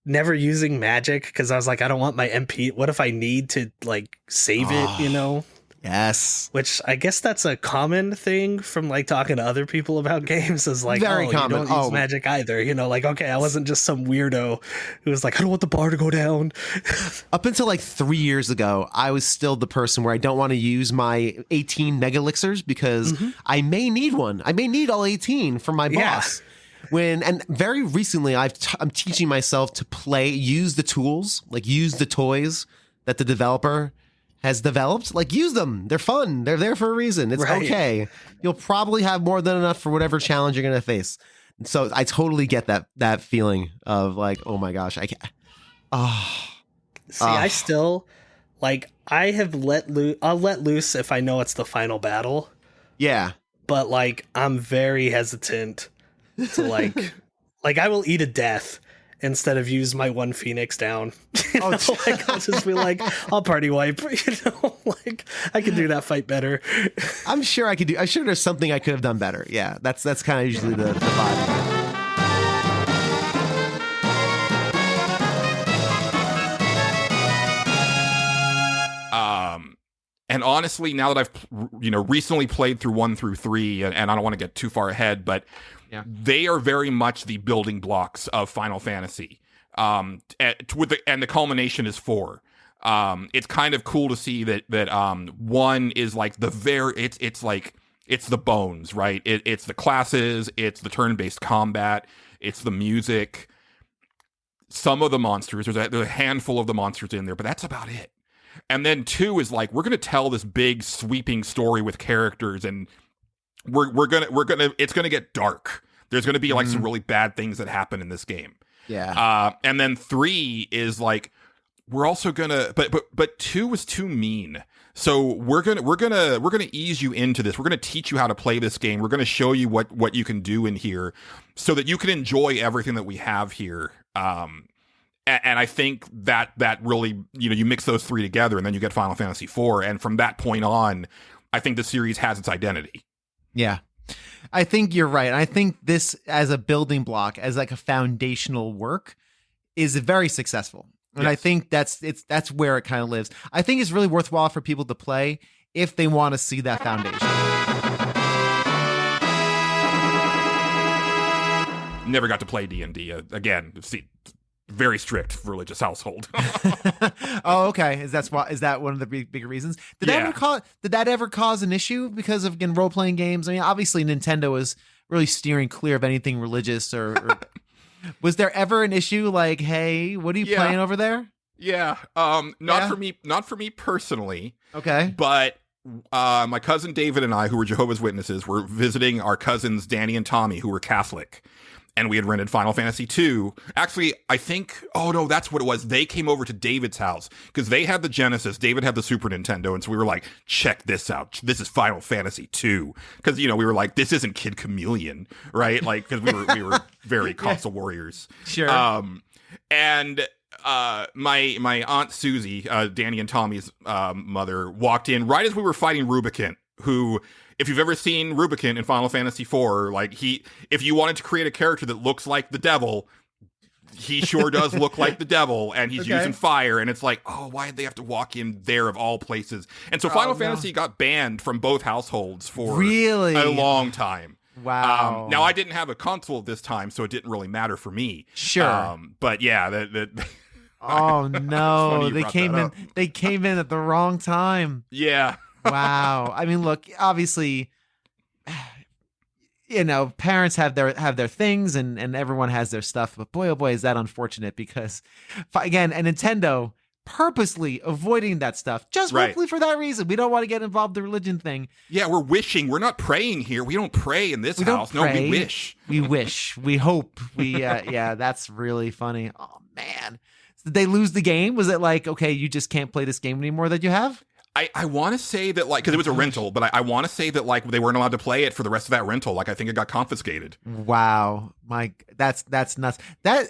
Never using magic because I was like, I don't want my MP. What if I need to like save it, you know? Yes. Which I guess that's a common thing from like talking to other people about games is like, very common. You don't use magic either. You know, like, okay, I wasn't just some weirdo who was like, I don't want the bar to go down. Up until like 3 years ago, I was still the person where I don't want to use my 18 mega elixirs because I may need one. I may need all 18 for my boss. And very recently, I'm teaching myself to use the tools, like use the toys that the developer has developed. Like use them. They're fun. They're there for a reason. It's okay. You'll probably have more than enough for whatever challenge you're going to face. And so I totally get that feeling of like, oh my gosh, I can't. See, I still like I'll let loose if I know it's the final battle. Yeah. But like I'm very hesitant to like I will eat a death instead of use my 1 Phoenix down. You know, like I'll just be like, I'll party wipe. You know, like I can do that fight better. I'm sure there's something I could have done better. Yeah, that's kind of usually the vibe. And honestly, now that I've recently played through 1 through 3, and I don't want to get too far ahead, but they are very much the building blocks of Final Fantasy. And the culmination is 4. It's kind of cool to see that 1 is like it's the bones, right? It's the classes, it's the turn-based combat, it's the music. Some of the monsters, there's a handful of the monsters in there, but that's about it. And then 2 is like, we're going to tell this big sweeping story with characters, and it's going to get dark. There's going to be like some really bad things that happen in this game. Yeah. And then 3 is like, we're also going to, but 2 was too mean. So we're going to ease you into this. We're going to teach you how to play this game. We're going to show you what you can do in here so that you can enjoy everything that we have here. And I think that really, you mix those 3 together and then you get Final Fantasy IV. And from that point on, I think the series has its identity. Yeah, I think you're right. I think this as a building block, as like a foundational work, is very successful. And I think that's where it kind of lives. I think it's really worthwhile for people to play if they want to see that foundation. Never got to play D&D again. See, very strict religious household. Oh, okay. Is that one of the big reasons? Did that ever cause an issue because of, again, role-playing games? I mean, obviously Nintendo was really steering clear of anything religious or was there ever an issue like, hey, what are you playing over there? Yeah. Not for me personally. Okay. But my cousin David and I, who were Jehovah's Witnesses, were visiting our cousins Danny and Tommy, who were Catholic. And we had rented Final Fantasy II. Actually, I think, that's what it was. They came over to David's house because they had the Genesis. David had the Super Nintendo. And so we were like, check this out. This is Final Fantasy II. Because, we were like, this isn't Kid Chameleon, right? Like, because we were very console warriors. Sure. And my Aunt Susie, Danny and Tommy's mother, walked in right as we were fighting Rubicant, who... If you've ever seen Rubicant in Final Fantasy IV, like if you wanted to create a character that looks like the devil, he sure does look like the devil, and he's using fire, and it's like, oh, why did they have to walk in there of all places? And so Final Fantasy got banned from both households for a long time. Wow. Now, I didn't have a console this time, so it didn't really matter for me. Sure. But yeah, oh no, they came in at the wrong time. Yeah. Wow. I mean, look, obviously, parents have their things and everyone has their stuff, but boy, oh boy, is that unfortunate because, again, and Nintendo purposely avoiding that stuff, just hopefully for that reason. We don't want to get involved in the religion thing. Yeah, we're wishing. We're not praying here. We don't pray in this house. No, we wish. We wish. We hope. Yeah, that's really funny. Oh, man. Did they lose the game? Was it like, okay, you just can't play this game anymore that you have? I want to say that, like, because it was a rental, but I want to say that, like, they weren't allowed to play it for the rest of that rental. Like, I think it got confiscated. Wow. That's nuts. That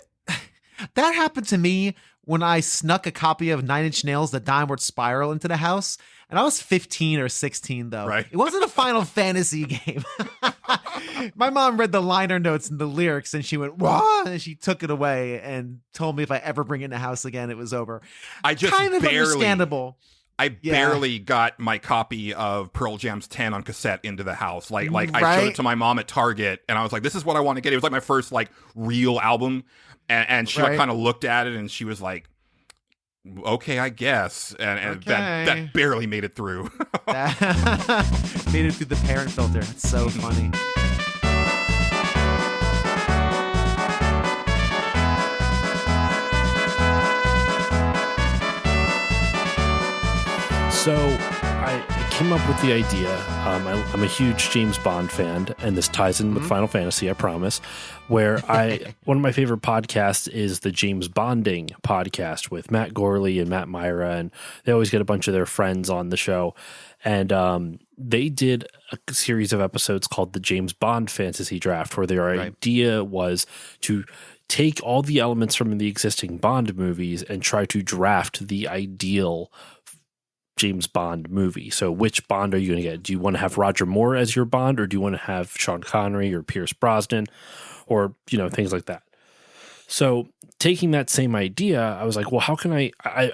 happened to me when I snuck a copy of 9 Inch Nails, The Downward Spiral into the house. And I was 15 or 16, though. Right. It wasn't a Final Fantasy game. My mom read the liner notes and the lyrics, and she went, "What?" And she took it away and told me if I ever bring it in the house again, it was over. I just kind of understandable. I barely got my copy of Pearl Jam's 10 on cassette into the house. Like I showed it to my mom at Target, and I was like, this is what I want to get. It was like my first, like, real album. And she like kind of looked at it, and she was like, okay, I guess. And that barely made it through. Made it through the parent filter. It's so funny. So I came up with the idea. I'm a huge James Bond fan, and this ties in with Final Fantasy, I promise, where one of my favorite podcasts is the James Bonding podcast with Matt Gorley and Matt Myra, and they always get a bunch of their friends on the show. And they did a series of episodes called the James Bond Fantasy Draft, where their idea was to take all the elements from the existing Bond movies and try to draft the ideal James Bond movie. So which Bond are you going to get? Do you want to have Roger Moore as your Bond, or do you want to have Sean Connery or Pierce Brosnan, or, things like that? So taking that same idea, I was like, well, how can I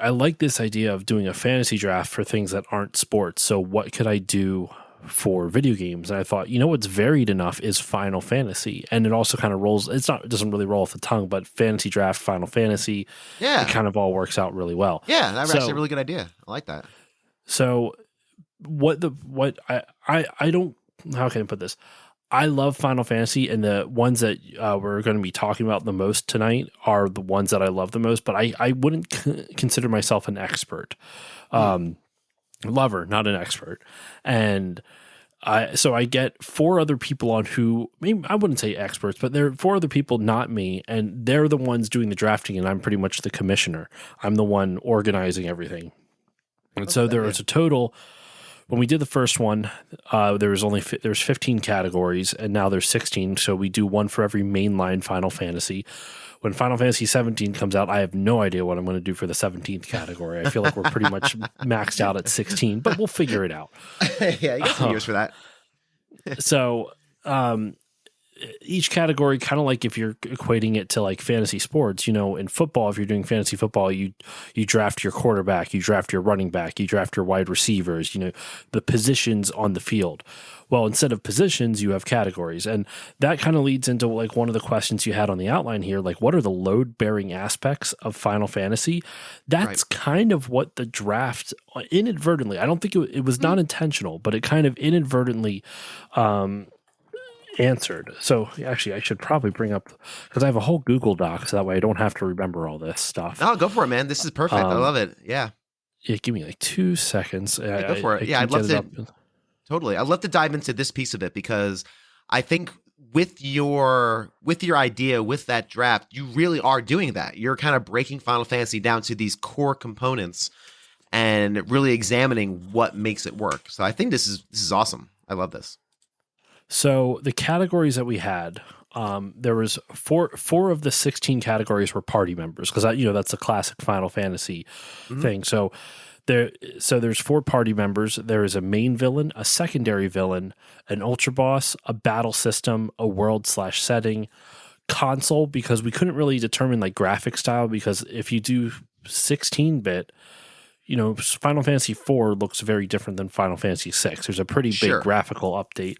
like this idea of doing a fantasy draft for things that aren't sports. So what could I do for video games? And I thought, what's varied enough is Final Fantasy. And it also kind of it doesn't really roll off the tongue, but fantasy draft, Final Fantasy, it kind of all works out really well. Yeah, that's actually a really good idea. I like that. So I don't, how can I put this? I love Final Fantasy, and the ones that we're going to be talking about the most tonight are the ones that I love the most, but I wouldn't consider myself an expert. Lover, not an expert. And I get 4 other people on who, maybe I wouldn't say experts, but they're 4 other people, not me, and they're the ones doing the drafting, and I'm pretty much the commissioner. I'm the one organizing everything. And so there was a total, when we did the first one, there was 15 categories, and now there's 16. So we do one for every mainline Final Fantasy. When Final Fantasy 17 comes out, I have no idea what I'm going to do for the 17th category. I feel like we're pretty much maxed out at 16, but we'll figure it out. Yeah, you got some years for that. So each category, kind of like if you're equating it to like fantasy sports, in football, if you're doing fantasy football, you draft your quarterback, you draft your running back, you draft your wide receivers, the positions on the field. Well, instead of positions, you have categories. And that kind of leads into like one of the questions you had on the outline here, like what are the load-bearing aspects of Final Fantasy? That's kind of what the draft inadvertently, I don't think it was not intentional, but it kind of inadvertently answered. So actually, I should probably bring up, because I have a whole Google Doc, so that way I don't have to remember all this stuff. Oh, go for it, man. This is perfect. I love it. Yeah. Yeah, give me like 2 seconds. Yeah, go for it. I'd love to. Totally. I'd love to dive into this piece of it, because I think with your idea, with that draft, you really are doing that. You're kind of breaking Final Fantasy down to these core components and really examining what makes it work. So I think this is awesome. I love this. So the categories that we had, there was four of the 16 categories were party members, because that's a classic Final Fantasy thing. So there's 4 party members. There is a main villain, a secondary villain, an ultra boss, a battle system, a world/setting, console, because we couldn't really determine like graphic style, because if you do 16-bit, Final Fantasy 4 looks very different than Final Fantasy 6. There's a pretty big graphical update.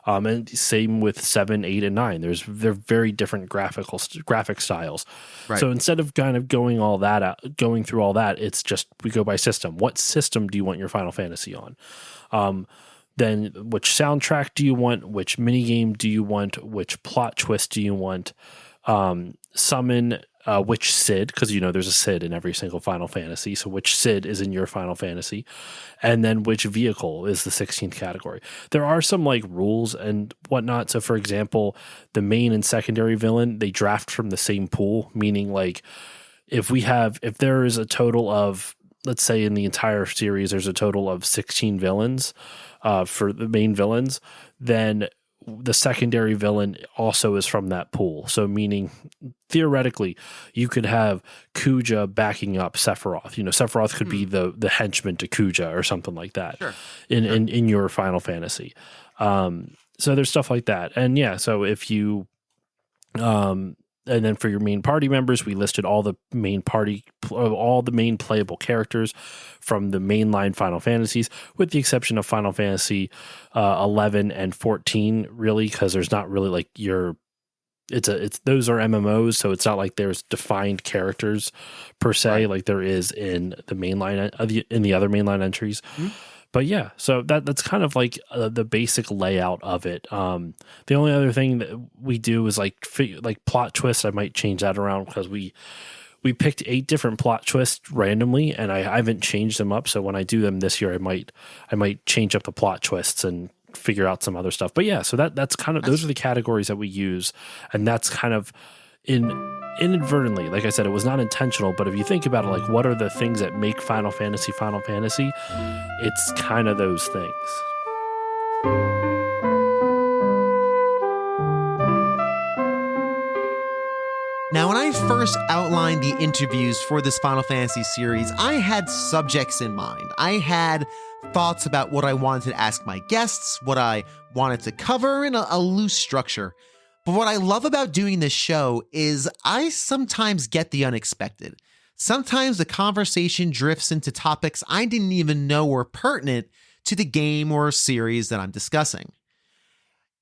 And same with 7, 8, and 9. They're very different graphic styles. Right. So instead of kind of going through all that, it's just we go by system. What system do you want your Final Fantasy on? Then which soundtrack do you want? Which minigame do you want? Which plot twist do you want? Summon. Which Sid, because there's a Sid in every single Final Fantasy, so which Sid is in your Final Fantasy, and then which vehicle is the 16th category. There are some like rules and whatnot. So for example, the main and secondary villain, they draft from the same pool, meaning like if there is a total of, let's say in the entire series there's a total of 16 villains for the main villains, then the secondary villain also is from that pool. So meaning theoretically you could have Kuja backing up Sephiroth. Sephiroth could be the henchman to Kuja or something like that in your Final Fantasy. So there's stuff like that. And yeah, so if you and then for your main party members, we listed all the main playable characters from the mainline Final Fantasies, with the exception of Final Fantasy 11 and 14, really, because there's not really like those are MMOs, so it's not like there's defined characters per se, like there is in the mainline in the other mainline entries. But yeah, so that's kind of like the basic layout of it. The only other thing that we do is like plot twists. I might change that around, because we picked 8 different plot twists randomly, and I haven't changed them up. So when I do them this year, I might change up the plot twists and figure out some other stuff. But yeah, so that's kind of those are the categories that we use, and that's kind of inadvertently, like I said, it was not intentional, but if you think about it, like what are the things that make Final Fantasy, it's kind of those things. Now, when I first outlined the interviews for this Final Fantasy series, I had subjects in mind. I had thoughts about what I wanted to ask my guests, what I wanted to cover in a loose structure. But what I love about doing this show is I sometimes get the unexpected. Sometimes the conversation drifts into topics I didn't even know were pertinent to the game or series that I'm discussing.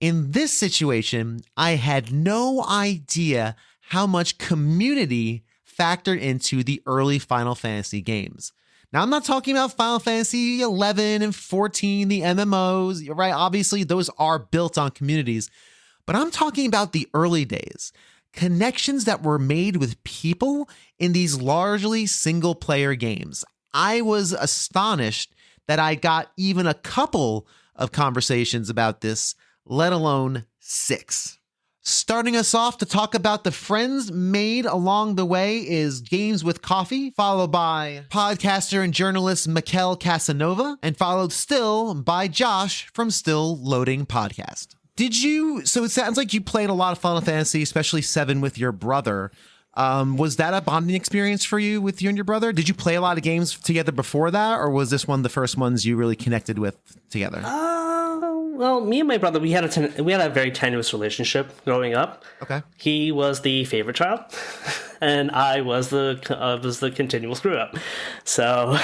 In this situation, I had no idea how much community factored into the early Final Fantasy games. Now, I'm not talking about Final Fantasy 11 and 14, the MMOs, right? Obviously, those are built on communities. But I'm talking about the early days, connections that were made with people in these largely single-player games. I was astonished that I got even a couple of conversations about this, let alone 6. Starting us off to talk about the friends made along the way is Games with Coffee, followed by podcaster and journalist Mekel Kasanova, and followed still by Josh from Still Loading Podcast. So it sounds like you played a lot of Final Fantasy, especially 7 with your brother. Was that a bonding experience for you with you and your brother? Did you play a lot of games together before that, or was this one of the first ones you really connected with together? Well, me and my brother, we had a very tenuous relationship growing up. Okay. He was the favorite child, and I was the continual screw up. So,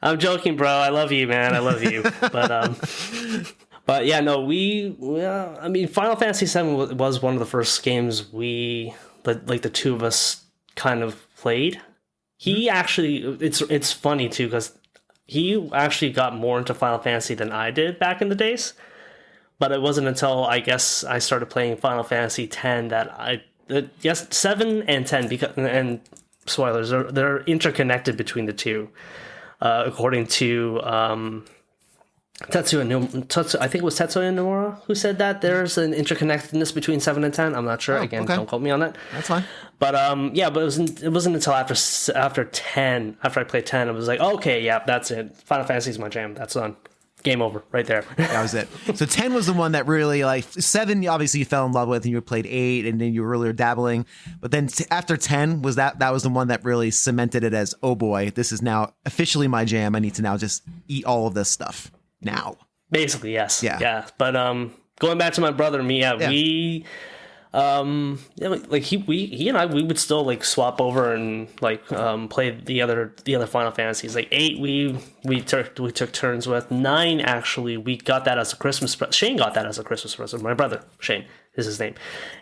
I'm joking, bro. I love you, man. I love you. But yeah, no, I mean, Final Fantasy VII was one of the first games the two of us kind of played. He actually, it's funny too, because he actually got more into Final Fantasy than I did back in the days. But it wasn't until, I guess, I started playing Final Fantasy X that 7 and 10, and spoilers, they're interconnected between the two. According to Tetsuya I think it was Tetsuya Nomura who said that there's an interconnectedness between 7 and 10. I'm not sure. Again, don't quote me on that. That's fine. But but it wasn't until after 10, after I played 10, I was like, okay, yeah, that's it. Final Fantasy's my jam. That's on. Game over right there. That was it. So 10 was the one that really, like, 7 obviously you fell in love with, and you played 8, and then you were really dabbling. But then after 10 was that was the one that really cemented it as, oh boy, this is now officially my jam. I need to now just eat all of this stuff now. Basically, yes. Yeah. But going back to my brother and me, we like he and I, we would still like swap over and like play the other Final Fantasies. Like 8 we took turns with. 9 actually we got that as a Christmas present. Shane got that as a Christmas present. My brother Shane is his name,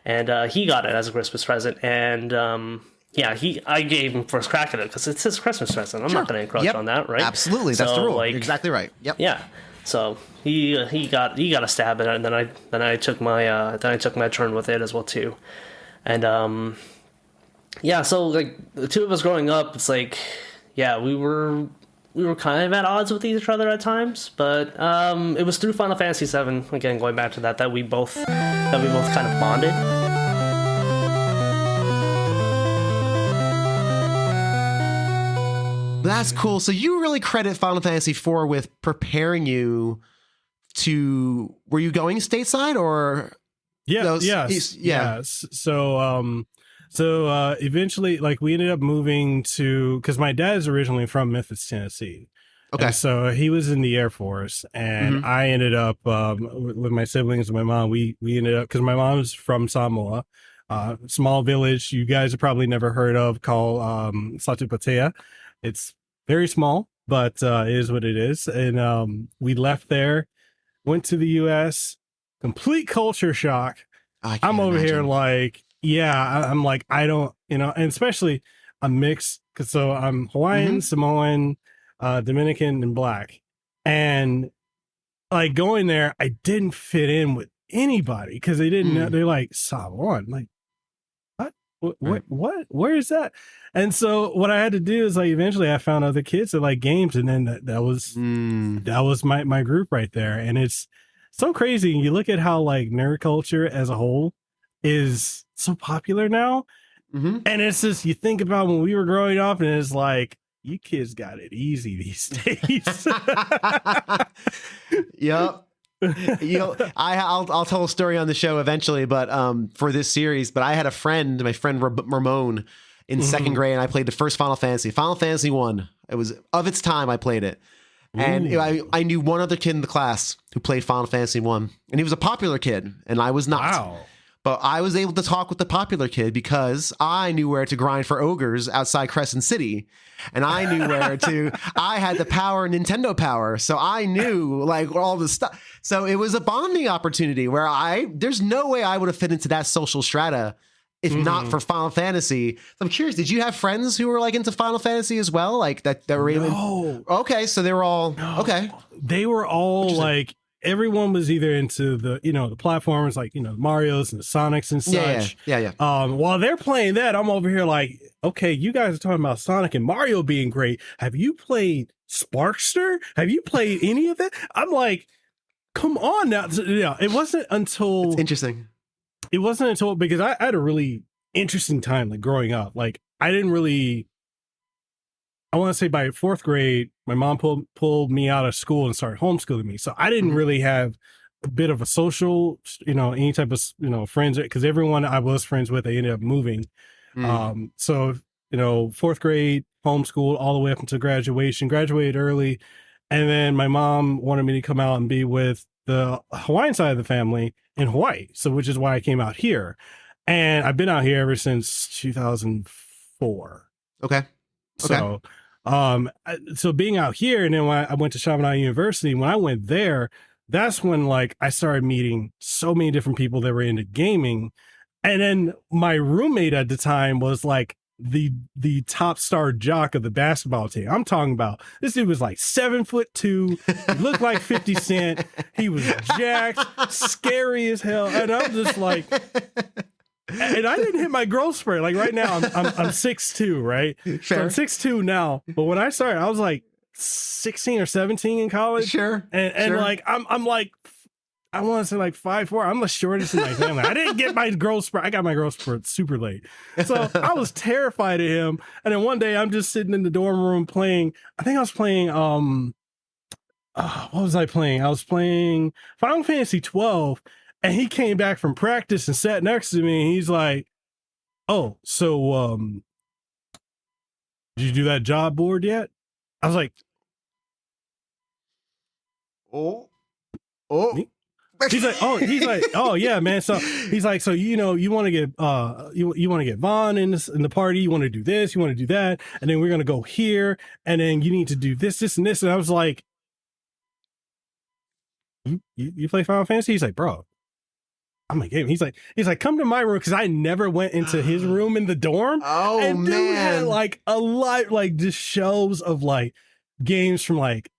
and he got it as a Christmas present. And I gave him first crack at it because it's his Christmas present. I'm not going to encroach on that, right? Absolutely, that's the rule. Like, you're exactly right. Yep. Yeah. So he got a stab at it, and then I took my turn with it as well too, and so like the two of us growing up, it's like we were kind of at odds with each other at times, but it was through Final Fantasy VII, again going back to that we both kind of bonded. That's cool. So you really credit Final Fantasy IV with preparing you to. Were you going stateside or? Yeah. So eventually, like, we ended up moving to, because my dad's originally from Memphis, Tennessee. Okay. And so he was in the Air Force, and I ended up with my siblings and my mom. We ended up, because my mom's from Samoa, small village you guys have probably never heard of, called Satupatea. It's very small, but it is what it is. And we left there, went to the U.S., complete culture shock. I'm over here like, I'm like, I don't, and especially I'm mixed. So I'm Hawaiian, Samoan, Dominican, and Black. And like going there, I didn't fit in with anybody because they didn't know. They're like, Samoan, like, what where is that? And so what I had to do is, like, eventually I found other kids that like games, and then that was my group right there. And it's so crazy. You look at how like nerd culture as a whole is so popular now, and it's just, you think about when we were growing up, and it's like, you kids got it easy these days. Yep. I'll tell a story on the show eventually, but for this series. But I had a friend, my friend Ramon, in second grade, and I played the first Final Fantasy 1. It was of its time. I played it, and I knew one other kid in the class who played Final Fantasy 1, and he was a popular kid, and I was not. Wow. But I was able to talk with the popular kid because I knew where to grind for ogres outside Crescent City. And I knew I had the power, Nintendo power. So I knew like all the stuff. So it was a bonding opportunity where there's no way I would have fit into that social strata if not for Final Fantasy. So I'm curious, did you have friends who were like into Final Fantasy as well? Like that were even. No. Okay. So they were all, okay. They were all like, everyone was either into the, the platformers, like, the Marios and the Sonics and such. Yeah. While they're playing that, I'm over here like, okay, you guys are talking about Sonic and Mario being great. Have you played Sparkster? Have you played any of that? I'm like, come on now. It wasn't until... It's interesting. It wasn't until, because I had a really interesting time, like, growing up. Like, I didn't really... I want to say by 4th grade, my mom pulled me out of school and started homeschooling me. So I didn't really have a bit of a social, any type of, friends, because everyone I was friends with, they ended up moving. So, fourth grade, homeschooled all the way up until graduated early. And then my mom wanted me to come out and be with the Hawaiian side of the family in Hawaii. So, which is why I came out here. And I've been out here ever since 2004. Okay. So, so being out here, and then when I went to Chaminade University, when I went there, that's when like I started meeting so many different people that were into gaming. And then my roommate at the time was like the top star jock of the basketball team. I'm talking about this dude was like 7'2". He looked like 50 Cent. He was jacked, scary as hell. And I'm just like, and I didn't hit my growth spurt. Like right now, I'm 6'2", right? Sure. So I'm 6'2" now. But when I started, I was like 16 or 17 in college. Sure. And sure. like I'm like, I want to say like 5'4". I'm the shortest in my family. I didn't get my growth spurt. I got my growth spurt super late. So I was terrified of him. And then one day I'm just sitting in the dorm room playing. I think I was playing what was I playing? I was playing Final Fantasy 12. And he came back from practice and sat next to me. And he's like, "Oh, so did you do that job board yet?" I was like, "Oh." He's like, "Oh yeah, man." So he's like, "So you want to get you want to get Vaughn in the party. You want to do this. You want to do that, and then we're gonna go here, and then you need to do this, this, and this." And I was like, "You play Final Fantasy?" He's like, "Bro, I'm a game." He's like, "Come to my room," because I never went into his room in the dorm. Oh, and dude man. had like a lot, like just shelves of like games from like,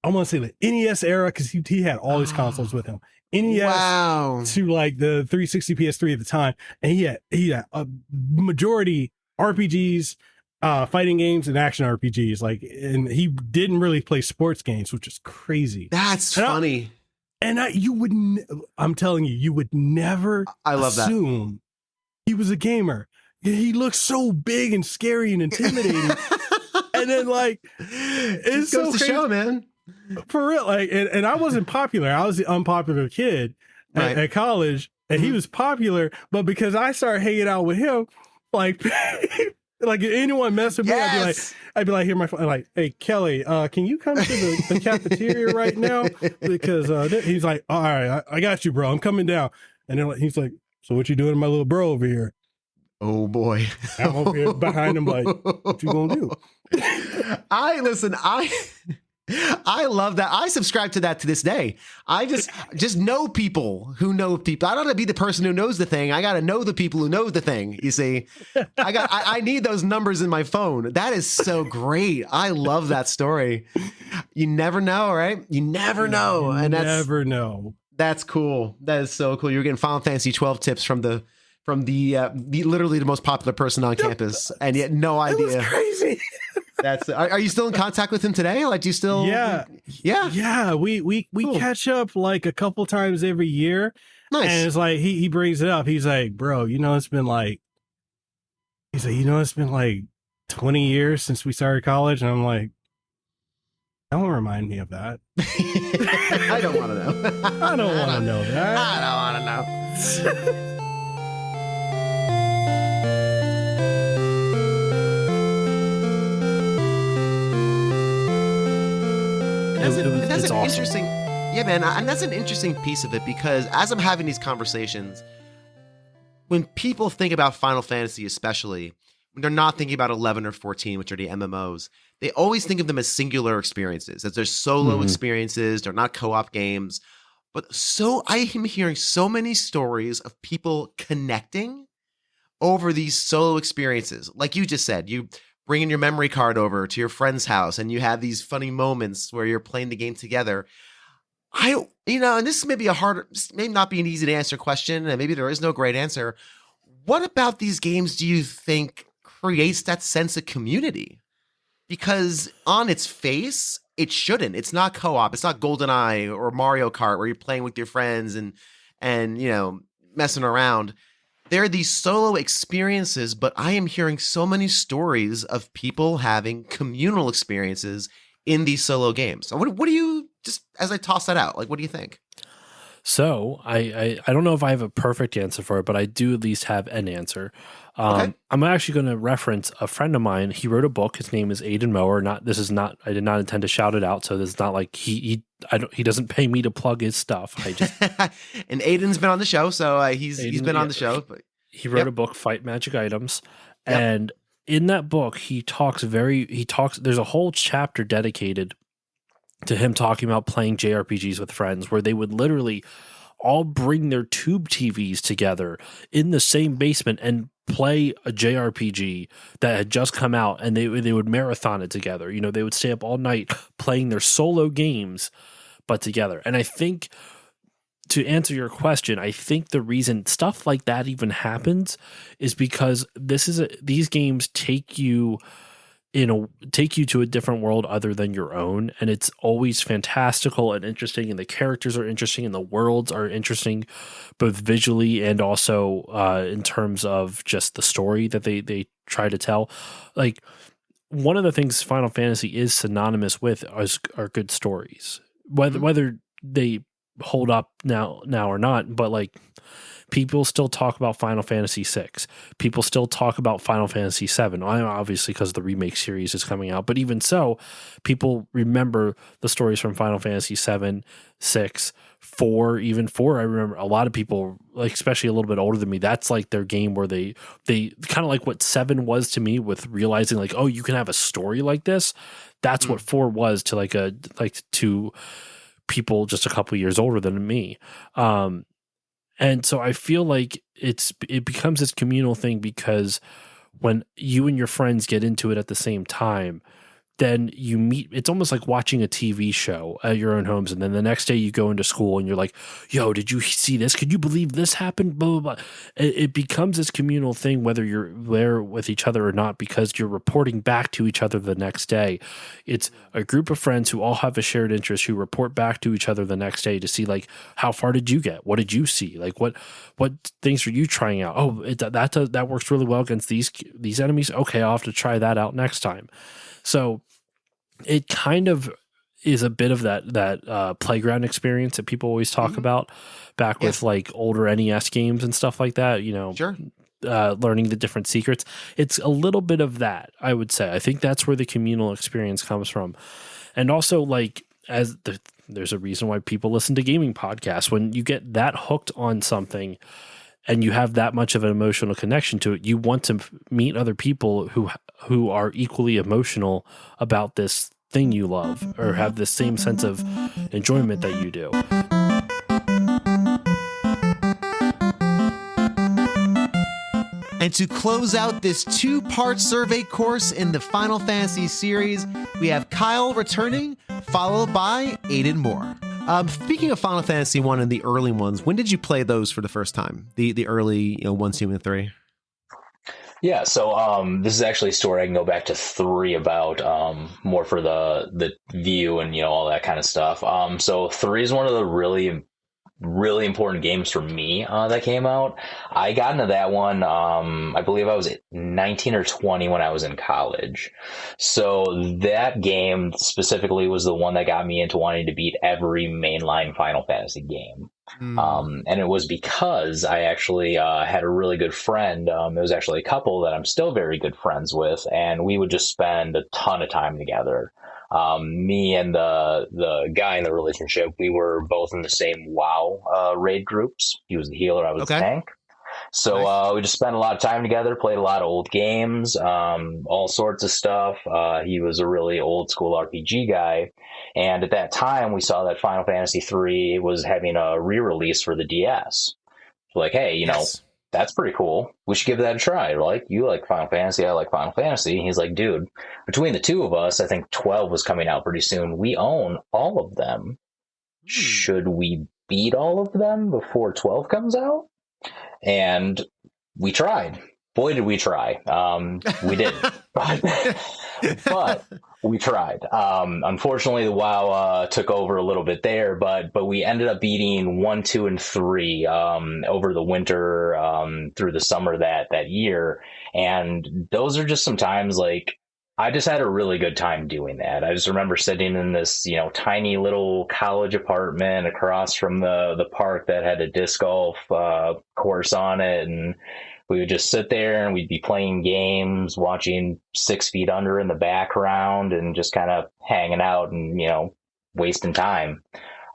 I want to say the NES era, because he had all his consoles with him. NES to like the 360 PS3 at the time. And he had a majority RPGs, fighting games, and action RPGs. Like, and he didn't really play sports games, which is crazy. That's funny. I'm telling you, you would never assume he was a gamer. He looks so big and scary and intimidating. And then like, it's so goes to crazy. show, man. For real. Like, and I wasn't popular. I was the unpopular kid at college, and he was popular, but because I started hanging out with him, like, like if anyone mess with me, I'd be like, here, my phone. Like, "Hey, Kelly, can you come to the cafeteria right now?" Because he's like, "All right, I got you, bro. I'm coming down." And then he's like, "So what you doing to my little bro over here?" Oh boy. I'm over here behind him like, "What you gonna do?" I love that. I subscribe to that to this day. I just know people who know people. I don't have to be the person who knows the thing. I got to know the people who know the thing. You see, I need those numbers in my phone. That is so great. I love that story. You never know, right? You never know. And never know. That's cool. That is so cool. You're getting Final Fantasy 12 tips from the literally the most popular person on campus, and yet no idea. It was crazy. That's. Are you still in contact with him today? Like, do you still? Yeah. We cool. Catch up like a couple times every year. Nice. And it's like he brings it up. He's like, "Bro, it's been like," he's like, "It's been like 20 years since we started college," and I'm like, "Don't remind me of that." I don't want to know. I don't want to know that. I don't want to know. That's an awesome. Interesting, yeah, man, and that's an interesting piece of it, because as I'm having these conversations, when people think about Final Fantasy, especially when they're not thinking about 11 or 14, which are the MMOs, they always think of them as singular experiences, as they're solo experiences. They're not co-op games. But I am hearing so many stories of people connecting over these solo experiences. Like you just said, you bringing your memory card over to your friend's house and you have these funny moments where you're playing the game together. And this may be may not be an easy to answer question, and maybe there is no great answer. What about these games do you think creates that sense of community? Because on its face, it shouldn't. It's not co-op. It's not GoldenEye or Mario Kart where you're playing with your friends and messing around. There are these solo experiences, but I am hearing so many stories of people having communal experiences in these solo games. So what do you, just as I toss that out, like, what do you think? So I don't know if I have a perfect answer for it, but I do at least have an answer. Okay. I'm actually going to reference a friend of mine. He wrote a book. His name is Aiden Moher. I did not intend to shout it out. So this is not like he doesn't pay me to plug his stuff. I just and Aiden's been on the show, so he's been on the show. But he wrote a book, Fight Magic Items, and in that book he talks. There's a whole chapter dedicated to him talking about playing JRPGs with friends, where they would literally all bring their tube TVs together in the same basement and play a JRPG that had just come out, and they would marathon it together. You know, they would stay up all night playing their solo games, but together. And I think, to answer your question, I think the reason stuff like that even happens is because these games take you to a different world other than your own, and it's always fantastical and interesting, and the characters are interesting and the worlds are interesting, both visually and also in terms of just the story that they try to tell. Like, one of the things Final Fantasy is synonymous with are good stories, whether they hold up now or not, but like, people still talk about Final Fantasy VI. People still talk about Final Fantasy VII. Obviously, because the remake series is coming out. But even so, people remember the stories from Final Fantasy VII, 6, 4, even 4. I remember a lot of people, like, especially a little bit older than me, that's like their game where they kind of like what 7 was to me, with realizing like, oh, you can have a story like this. That's what 4 was to to people just a couple years older than me. And so I feel like it becomes this communal thing, because when you and your friends get into it at the same time, then you meet. It's almost like watching a TV show at your own homes, and then the next day you go into school and you're like, yo, did you see this? Could you believe this happened? Blah, blah, blah. It becomes this communal thing, whether you're there with each other or not, because you're reporting back to each other the next day. It's a group of friends who all have a shared interest, who report back to each other the next day to see, like, how far did you get? What did you see? Like, what things are you trying out? Oh, that works really well against these enemies. Okay, I'll have to try that out next time. So it kind of is a bit of that playground experience that people always talk about back with like older NES games and stuff like that, you know, sure. Learning the different secrets. It's a little bit of that, I would say. I think that's where the communal experience comes from. And also, like, there's a reason why people listen to gaming podcasts. When you get that hooked on something and you have that much of an emotional connection to it, you want to meet other people who are equally emotional about this thing you love, or have the same sense of enjoyment that you do. And to close out this 2-part survey course in the Final Fantasy series, we have Kyle returning, followed by Aiden Moher. Speaking of Final Fantasy 1 and the early ones, when did you play those for the first time? The early, 1, 2, and 3? Yeah, so this is actually a story I can go back to 3 about, more for the view and, all that kind of stuff. So 3 is one of the really important games for me that came out. I got into that one, I believe I was 19 or 20 when I was in college. So that game specifically was the one that got me into wanting to beat every mainline Final Fantasy game. And it was because I actually had a really good friend. It was actually a couple that I'm still very good friends with, and we would just spend a ton of time together. Me and the guy in the relationship, we were both in the same WoW raid groups. He was the healer, I was the tank. So nice. We just spent a lot of time together, played a lot of old games, all sorts of stuff. He was a really old school RPG guy. And at that time, we saw that Final Fantasy III was having a re-release for the DS. Like, hey, that's pretty cool. We should give that a try. Like, you like Final Fantasy, I like Final Fantasy. And he's like, dude, between the two of us, I think 12 was coming out pretty soon. We own all of them. Should we beat all of them before 12 comes out? And we tried. Boy, did we try. We didn't. But we tried. Unfortunately, the WoW took over a little bit there, but we ended up beating 1, 2, and 3 over the winter through the summer that year. And those are just some times, like, I just had a really good time doing that. I just remember sitting in this, tiny little college apartment across from the park that had a disc golf course on it. And we would just sit there and we'd be playing games, watching 6 Feet Under in the background and just kind of hanging out and, wasting time.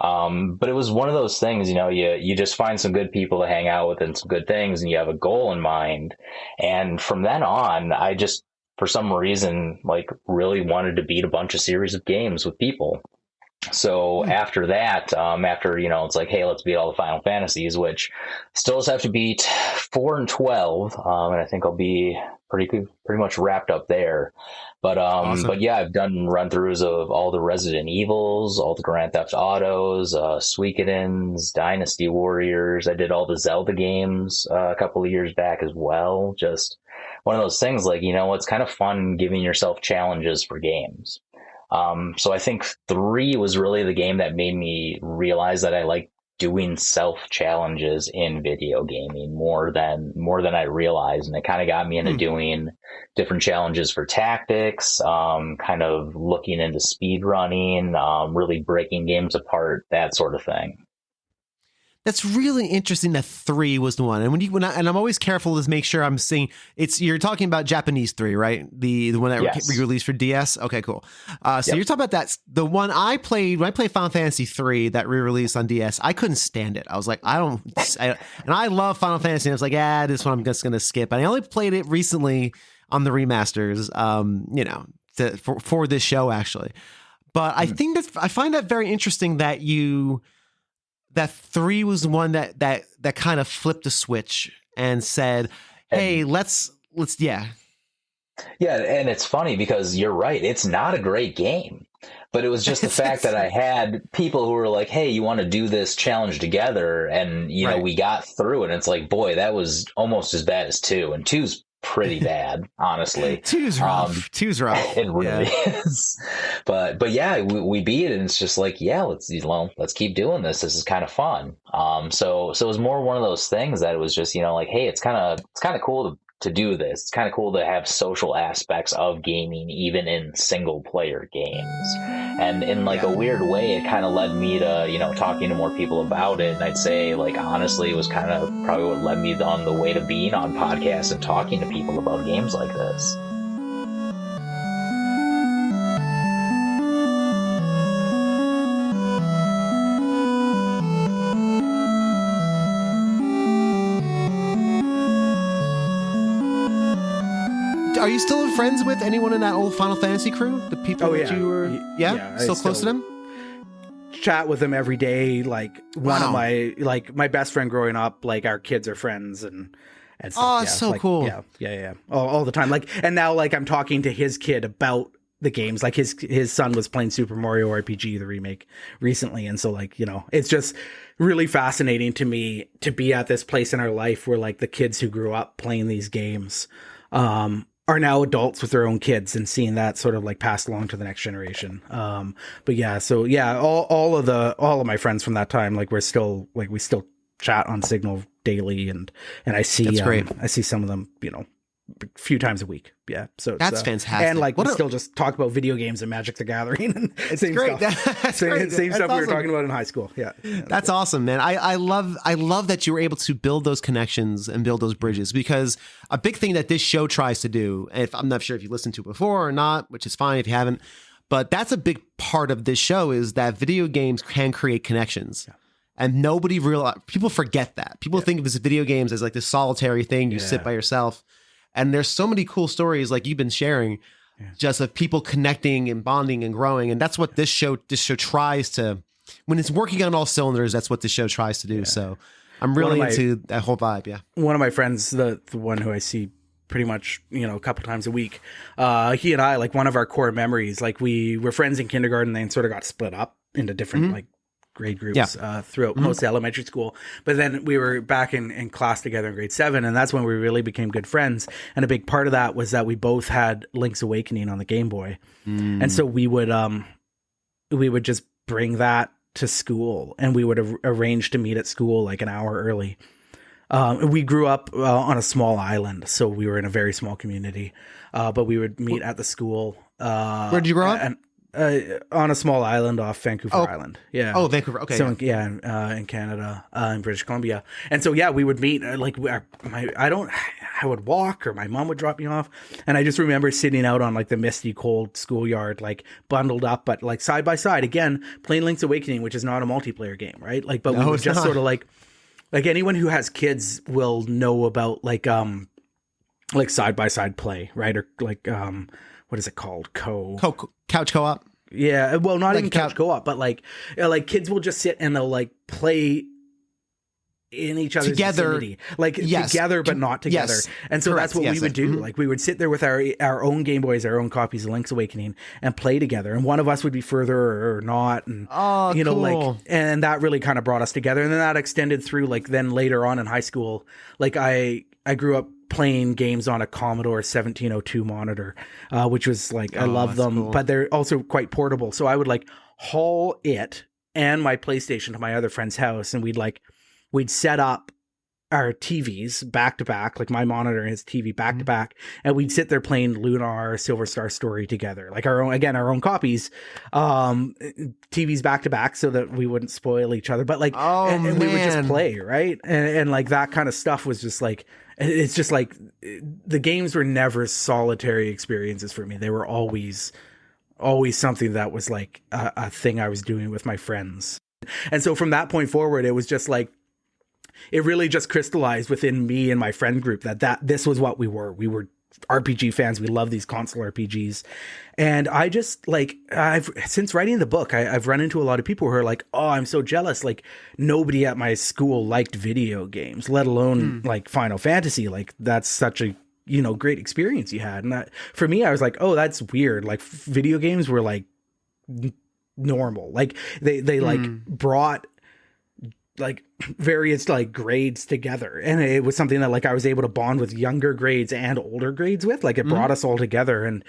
But it was one of those things, you just find some good people to hang out with and some good things, and you have a goal in mind. And from then on, I just, for some reason, really wanted to beat a bunch of series of games with people. So after that, it's like, hey, let's beat all the Final Fantasies, which still just have to beat 4 and 12. And I think I'll be pretty much wrapped up there. But, Awesome. But yeah, I've done run throughs of all the Resident Evils, all the Grand Theft Autos, Suikoden's, Dynasty Warriors. I did all the Zelda games a couple of years back as well. Just one of those things, it's kind of fun giving yourself challenges for games. So I think 3 was really the game that made me realize that I like doing self challenges in video gaming more than I realized. And it kind of got me into doing different challenges for tactics, kind of looking into speed running, really breaking games apart, that sort of thing. That's really interesting that 3 was the one. And and I'm always careful to make sure I'm saying you're talking about Japanese 3, right? The one that Yes. re-released for DS. Okay, cool. So Yep. you're talking about that. The one I played when I played Final Fantasy 3 that re-released on DS, I couldn't stand it. I was like, and I love Final Fantasy. And I was like, this one I'm just going to skip. And I only played it recently on the remasters, for this show actually. But I think I find that very interesting that that 3 was the one that kind of flipped the switch and said, hey, let's. Yeah, and it's funny because you're right. It's not a great game, but it was just the fact that I had people who were like, hey, you want to do this challenge together? And, Right. we got through it. And it's like, boy, that was almost as bad as 2. And 2's pretty bad, honestly. 2's rough. 2's rough. It really is. But yeah, we beat it, and it's just like, yeah, let's keep doing this. This is kind of fun. So it was more one of those things that it was just, hey, it's kind of cool to do this. It's kind of cool to have social aspects of gaming, even in single player games. And in a weird way, it kind of led me to, talking to more people about it. And I'd say, honestly, it was kind of probably what led me on the way to being on podcasts and talking to people about games like this. Are you still friends with anyone in that old Final Fantasy crew? The people that you were, still close to them? Chat with them every day. One of my best friend growing up, our kids are friends and stuff. Oh, it's so cool. Yeah. All the time. And now I'm talking to his kid about the games. His son was playing Super Mario RPG, the remake, recently. And so it's just really fascinating to me to be at this place in our life where the kids who grew up playing these games, are now adults with their own kids and seeing that sort of passed along to the next generation. All of my friends from that time, we still chat on Signal daily, and I see That's great. I see some of them, a few times a week. Yeah. So that's fantastic. And we still just talk about video games and Magic the Gathering and it's great. Stuff. That's same, great. Same That's stuff awesome. we were talking about in high school. Yeah. That's awesome, man. I love that you were able to build those connections and build those bridges, because a big thing that this show tries to do, and I'm not sure if you listened to it before or not, which is fine if you haven't, but that's a big part of this show, is that video games can create connections. Yeah. And people forget that. People think of this video games as this solitary thing. You sit by yourself. And there's so many cool stories like you've been sharing, just of people connecting and bonding and growing. And that's what this show tries to, when it's working on all cylinders, that's what this show tries to do. So I'm really into that whole vibe. Yeah. One of my friends, the one who I see pretty much, a couple times a week, he and I, one of our core memories, we were friends in kindergarten, then sort of got split up into different, grade groups throughout most elementary school. But then we were back in class together in grade 7, and that's when we really became good friends. And a big part of that was that we both had Link's Awakening on the Game Boy. And so we would just bring that to school, and we would arrange to meet at school an hour early. We grew up on a small island, so we were in a very small community. But we would meet at the school. Where did you grow up? On a small island off Vancouver Island. Yeah. Oh, Vancouver. Okay. So in Canada, in British Columbia, and so we would meet. I would walk, or my mom would drop me off, and I just remember sitting out on like the misty, cold schoolyard, like bundled up, but like side by side. Again, playing Link's Awakening, which is not a multiplayer game, right? Like, but we would just sort of like anyone who has kids will know about like side by side play, right? Or like what is it called? Couch co-op. Yeah, well, not like even couch co-op, but like kids will just sit and they'll like play in each other's vicinity, like together but not together. Yes. And so that's what we would do. Like we would sit there with our own Game Boys, our own copies of Link's Awakening, and play together. And one of us would be further or not, and cool. and that really kind of brought us together. And then that extended through like then later on in high school. Like I grew up playing games on a Commodore 1702 monitor, which was like, I love them, cool. But they're also quite portable. So I would like haul it and my PlayStation to my other friend's house, and we'd set up our TVs back to back, like my monitor and his TV back to back, and we'd sit there playing Lunar, Silver Star Story together, like our own copies, TVs back to back, so that we wouldn't spoil each other. But like, and we would just play, right? And like that kind of stuff was just like, it's just like the games were never solitary experiences for me. They were always something that was like a thing I was doing with my friends. And so from that point forward, it was just like, it really just crystallized within me and my friend group that this was what we were. We were RPG fans. We love these console RPGs. And I just like, since writing the book, I've run into a lot of people who are like, oh, I'm so jealous. Like nobody at my school liked video games, let alone like Final Fantasy. Like that's such a, great experience you had. And for me, I was like, oh, that's weird. Like video games were like normal. Like they like brought like various like grades together, and it was something that like I was able to bond with younger grades and older grades with. Like it brought us all together, and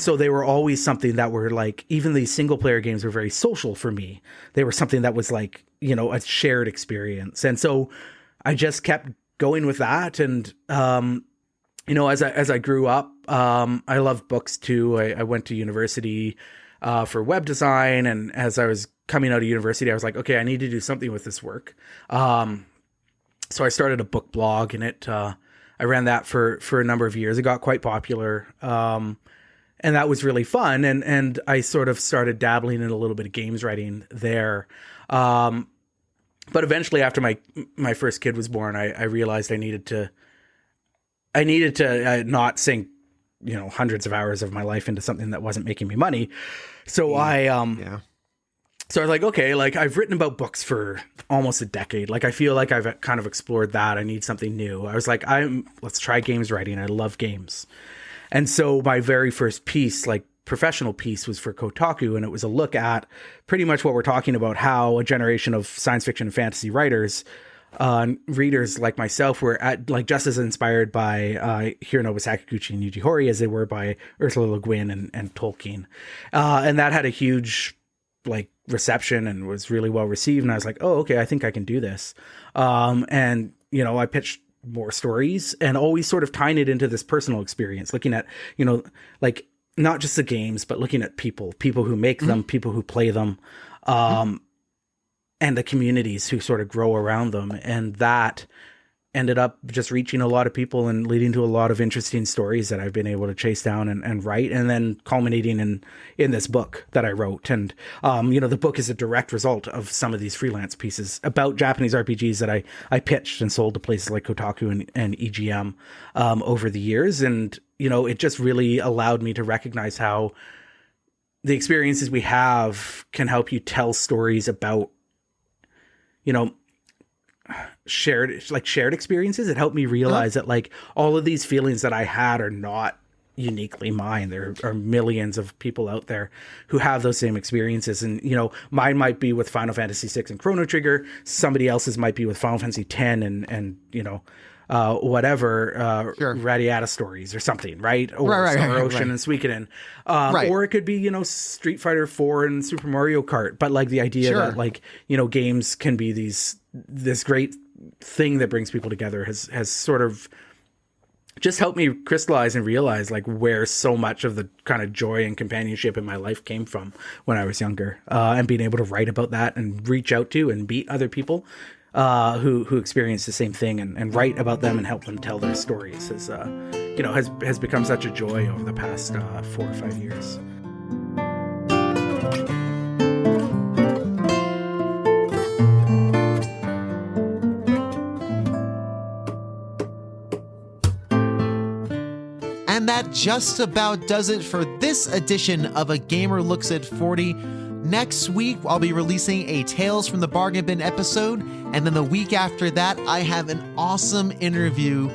so they were always something that were like, even these single player games were very social for me. They were something that was like, a shared experience. And so I just kept going with that. And as I grew up, I loved books too. I went to university for web design, and as I was coming out of university, I was like, okay, I need to do something with this work. So I started a book blog, and I ran that for a number of years. It got quite popular. And that was really fun. And I sort of started dabbling in a little bit of games writing there. But eventually after my first kid was born, I realized I needed to not sink, hundreds of hours of my life into something that wasn't making me money. So So I was like, okay, like I've written about books for almost a decade. Like I feel like I've kind of explored that. I need something new. I was like, let's try games writing. I love games. And so my very first piece, like professional piece, was for Kotaku. And it was a look at pretty much what we're talking about, how a generation of science fiction and fantasy writers, readers like myself, were just as inspired by Hironobu Sakaguchi and Yuji Horii as they were by Ursula Le Guin and Tolkien. And that had a huge reception and was really well received. And I was like, oh, okay, I think I can do this. And I pitched more stories, and always sort of tying it into this personal experience, looking at, not just the games, but looking at people who make them, people who play them, and the communities who sort of grow around them. And that ended up just reaching a lot of people and leading to a lot of interesting stories that I've been able to chase down and write, and then culminating in this book that I wrote. And, the book is a direct result of some of these freelance pieces about Japanese RPGs that I pitched and sold to places like Kotaku and EGM over the years. And, it just really allowed me to recognize how the experiences we have can help you tell stories about, shared experiences. It helped me realize that all of these feelings that I had are not uniquely mine. There are millions of people out there who have those same experiences. And, mine might be with Final Fantasy VI and Chrono Trigger. Somebody else's might be with Final Fantasy X and Radiata Stories or something, right? Or Summer Ocean and Suikoden. Or it could be, Street Fighter 4 and Super Mario Kart. But the idea that games can be this great thing that brings people together has sort of just helped me crystallize and realize like where so much of the kind of joy and companionship in my life came from when I was younger, and being able to write about that and reach out to and meet other people who experience the same thing and write about them and help them tell their stories has become such a joy over the past 4 or 5 years. And that just about does it for this edition of A Gamer Looks at 40. Next week, I'll be releasing a Tales from the Bargain Bin episode, and then the week after that, I have an awesome interview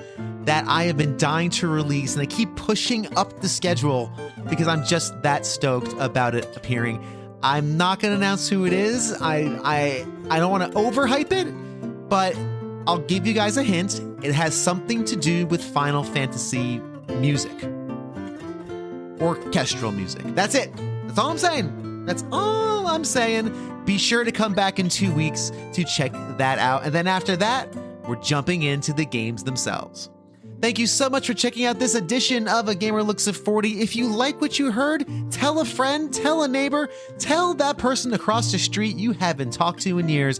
that I have been dying to release, and I keep pushing up the schedule because I'm just that stoked about it appearing. I'm not going to announce who it is. I don't want to overhype it, but I'll give you guys a hint. It has something to do with Final Fantasy music. Orchestral music. That's it. That's all I'm saying. That's all I'm saying. Be sure to come back in 2 weeks to check that out. And then after that, we're jumping into the games themselves. Thank you so much for checking out this edition of A Gamer Looks at 40. If you like what you heard, tell a friend, tell a neighbor, tell that person across the street you haven't talked to in years.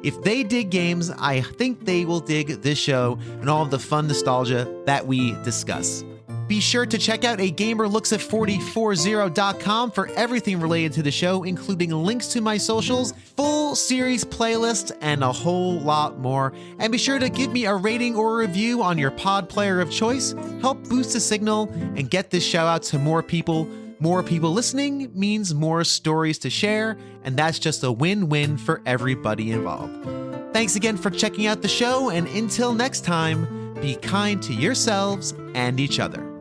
If they dig games, I think they will dig this show and all of the fun nostalgia that we discuss. Be sure to check out agamerlooksat4040.com for everything related to the show, including links to my socials, full series playlist, and a whole lot more. And be sure to give me a rating or a review on your pod player of choice. Help boost the signal and get this show out to more people. More people listening means more stories to share, and that's just a win-win for everybody involved. Thanks again for checking out the show, and until next time, be kind to yourselves and each other.